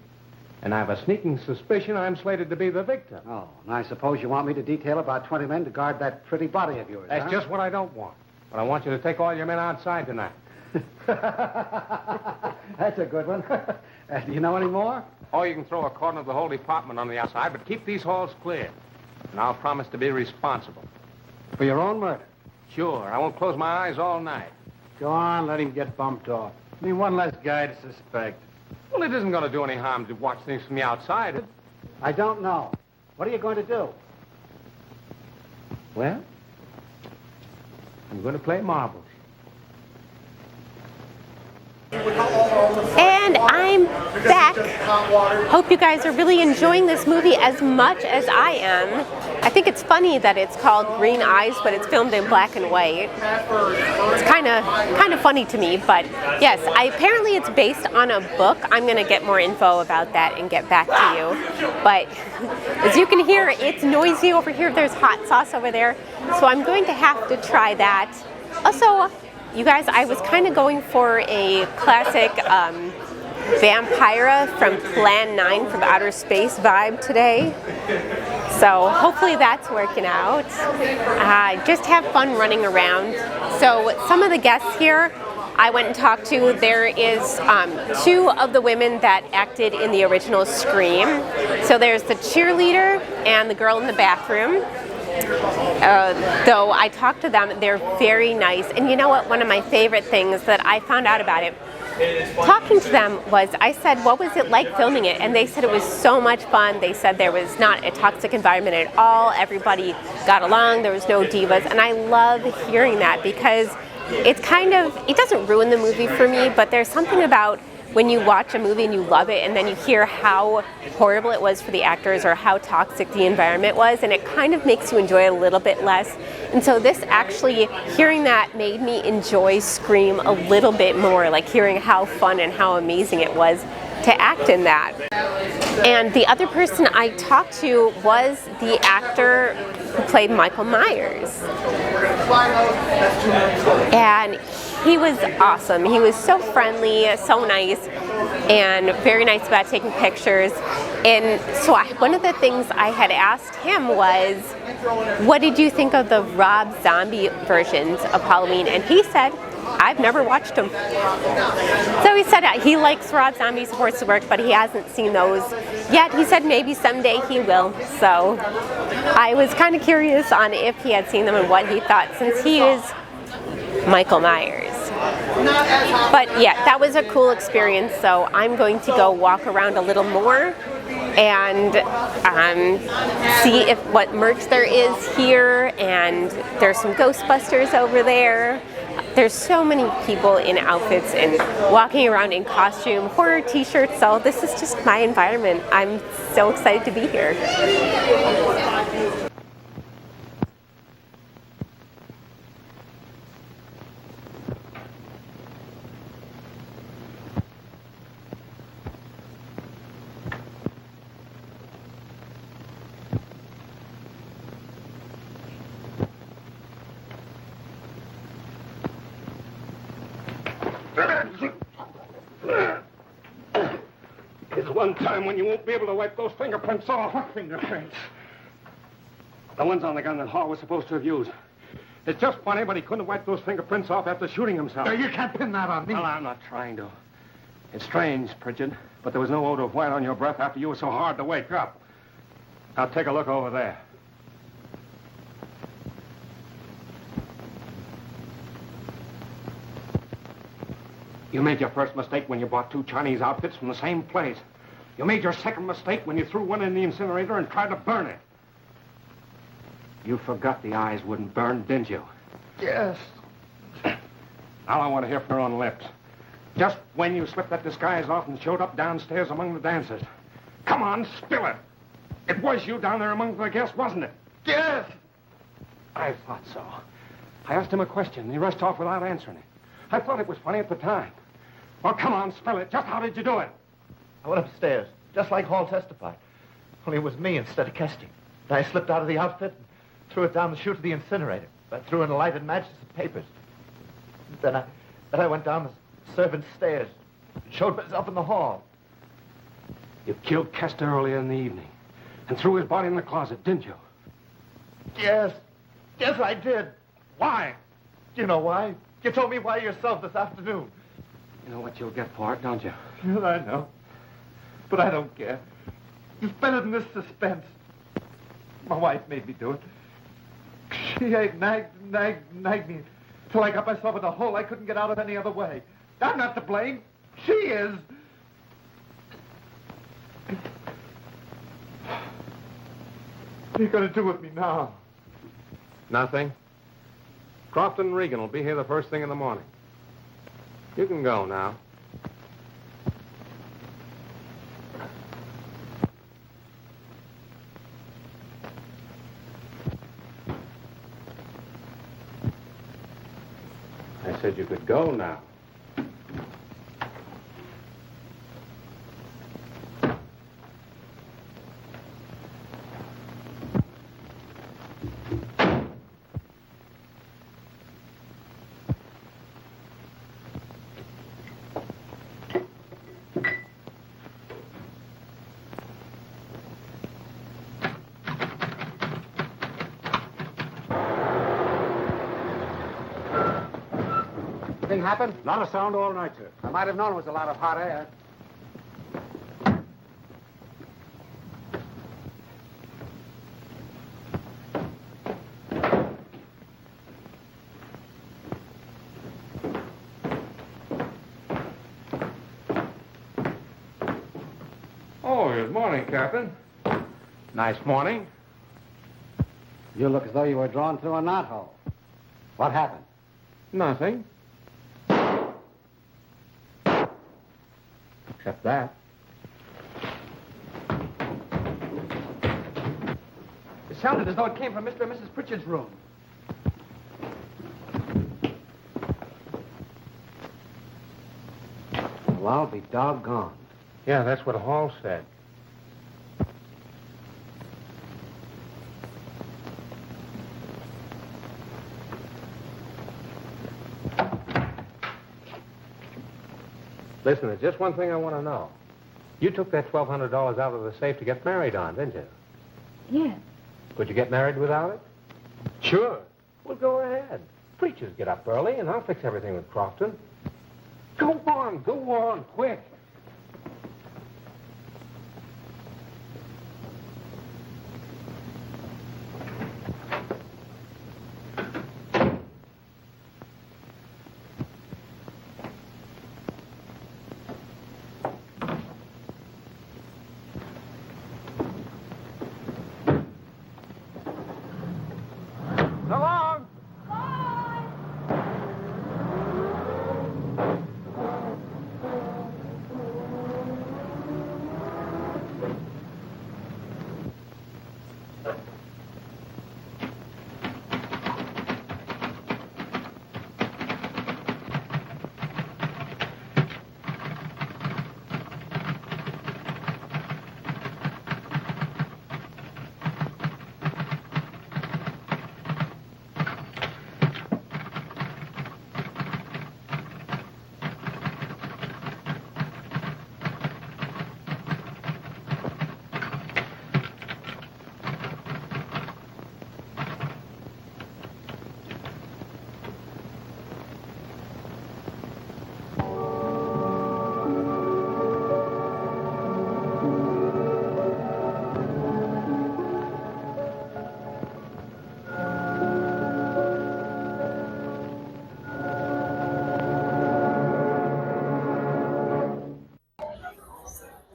C: And I have a sneaking suspicion I'm slated to be the victim.
D: Oh, and I suppose you want me to detail about 20 men to guard that pretty body of yours,
C: That's just what I don't want. But I want you to take all your men outside tonight.
D: That's a good one. Do you know any more?
C: Oh, you can throw a cordon of the whole department on the outside, but keep these halls clear. And I'll promise to be responsible.
D: For your own murder?
C: Sure. I won't close my eyes all night.
G: Go on, let him get bumped off. I mean, one less guy to suspect.
C: Well, it isn't going to do any harm to watch things from the outside.
D: I don't know. What are you going to do?
C: Well, I'm going to play marbles.
A: And I'm back. Hope you guys are really enjoying this movie as much as I am. I think it's funny that it's called Green Eyes, but it's filmed in black and white. It's kind of funny to me, but yes, apparently it's based on a book. I'm going to get more info about that and get back to you. But as you can hear, it's noisy over here. There's hot sauce over there, so I'm going to have to try that. Also, you guys, I was kind of going for a classic Vampira from Plan 9 from Outer Space vibe today. So hopefully that's working out. Just have fun running around. So some of the guests here I went and talked to. There is 2 of the women that acted in the original Scream. So there's the cheerleader and the girl in the bathroom. Though I talked to them, they're very nice. And you know what? One of my favorite things that I found out about it, talking to them, was I said, what was it like filming it? And they said it was so much fun. They said there was not a toxic environment at all. Everybody got along. There was no divas. And I love hearing that because it's kind of, it doesn't ruin the movie for me, but there's something about when you watch a movie and you love it and then you hear how horrible it was for the actors or how toxic the environment was, and it kind of makes you enjoy it a little bit less. And so this actually, hearing that made me enjoy Scream a little bit more, like hearing how fun and how amazing it was to act in that. And the other person I talked to was the actor who played Michael Myers. And he was awesome. He was so friendly, so nice, and very nice about taking pictures. And so one of the things I had asked him was, what did you think of the Rob Zombie versions of Halloween? And he said, I've never watched them. So he said he likes Rob Zombie's Horse Work, but he hasn't seen those yet. He said maybe someday he will. So I was kind of curious on if he had seen them and what he thought, since he is Michael Myers. But yeah, that was a cool experience. So I'm going to go walk around a little more and see if what merch there is here. And there's some Ghostbusters over there. There's so many people in outfits and walking around in costume, horror t-shirts, so this is just my environment. I'm so excited to be here.
C: There's one time when you won't be able to wipe those fingerprints off.
G: What fingerprints?
C: The ones on the gun that Hall was supposed to have used. It's just funny, but he couldn't have wiped those fingerprints off after shooting himself.
G: No, you can't pin that on me.
C: Well, I'm not trying to. It's strange, Pritchard, but there was no odor of white on your breath after you were so hard to wake up. Now take a look over there. You made your first mistake when you bought 2 Chinese outfits from the same place. You made your second mistake when you threw one in the incinerator and tried to burn it. You forgot the eyes wouldn't burn, didn't you?
G: Yes.
C: Now I want to hear from your own lips. Just when you slipped that disguise off and showed up downstairs among the dancers. Come on, spill it. It was you down there among the guests, wasn't it?
G: Yes.
C: I thought so. I asked him a question, and he rushed off without answering it. I thought it was funny at the time. Well, come on, spill it. Just how did you do it?
F: I went upstairs, just like Hall testified. Only it was me instead of Kesting. And I slipped out of the outfit and threw it down the chute of the incinerator. I threw in a lighted matches and papers. Then I went down the servants' stairs and showed myself in the hall.
C: You killed Kester earlier in the evening and threw his body in the closet, didn't you?
F: Yes. Yes, I did.
C: Why?
F: Do you know why? You told me why yourself this afternoon.
C: You know what you'll get for it, don't you?
F: Well, I know. But I don't care. It's better than this suspense. My wife made me do it. She nagged me till I got myself in a hole I couldn't get out of any other way. I'm not to blame. She is.
H: What are you going to do with me now?
C: Nothing. Crofton and Regan will be here the first thing in the morning. You can go now. I said you could go now.
D: Anything happened?
G: Not a sound all night, sir.
D: I might have known it was a lot of hot air.
C: Oh, good morning, Captain. Nice morning.
D: You look as though you were drawn through a knothole. What happened?
C: Nothing. Except that.
J: It sounded as though it came from Mr. and Mrs. Pritchard's room.
D: Well, I'll be doggone.
C: Yeah, that's what Hall said. Listen, there's just one thing I want to know. You took that $1,200 out of the safe to get married on, didn't you?
B: Yes.
C: Could you get married without it? Sure. Well, go ahead. Preachers get up early, and I'll fix everything with Crofton. Go on, quick.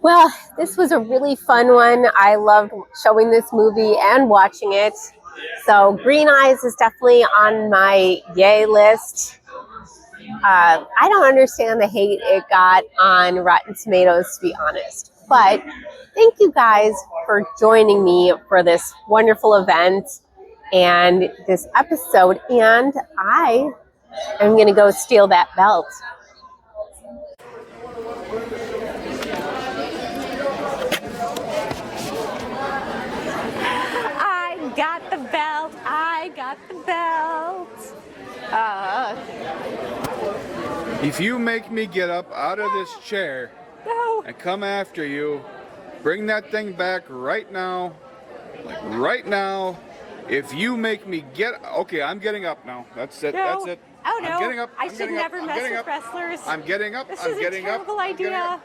A: Well, this was a really fun one. I loved showing this movie and watching it. So Green Eyes is definitely on my yay list. I don't understand the hate it got on Rotten Tomatoes, to be honest. But thank you guys for joining me for this wonderful event and this episode. And I am going to go steal that belt. I got the belt.
P: If you make me get up out of this chair and come after you, bring that thing back right now. Like right now. If you make me get... Okay, I'm getting up now. That's it.
A: No.
P: That's it.
A: Oh, no.
P: I'm getting up.
A: I should never mess with wrestlers.
P: I'm getting up.
A: This
P: I'm
A: is
P: getting
A: a terrible idea.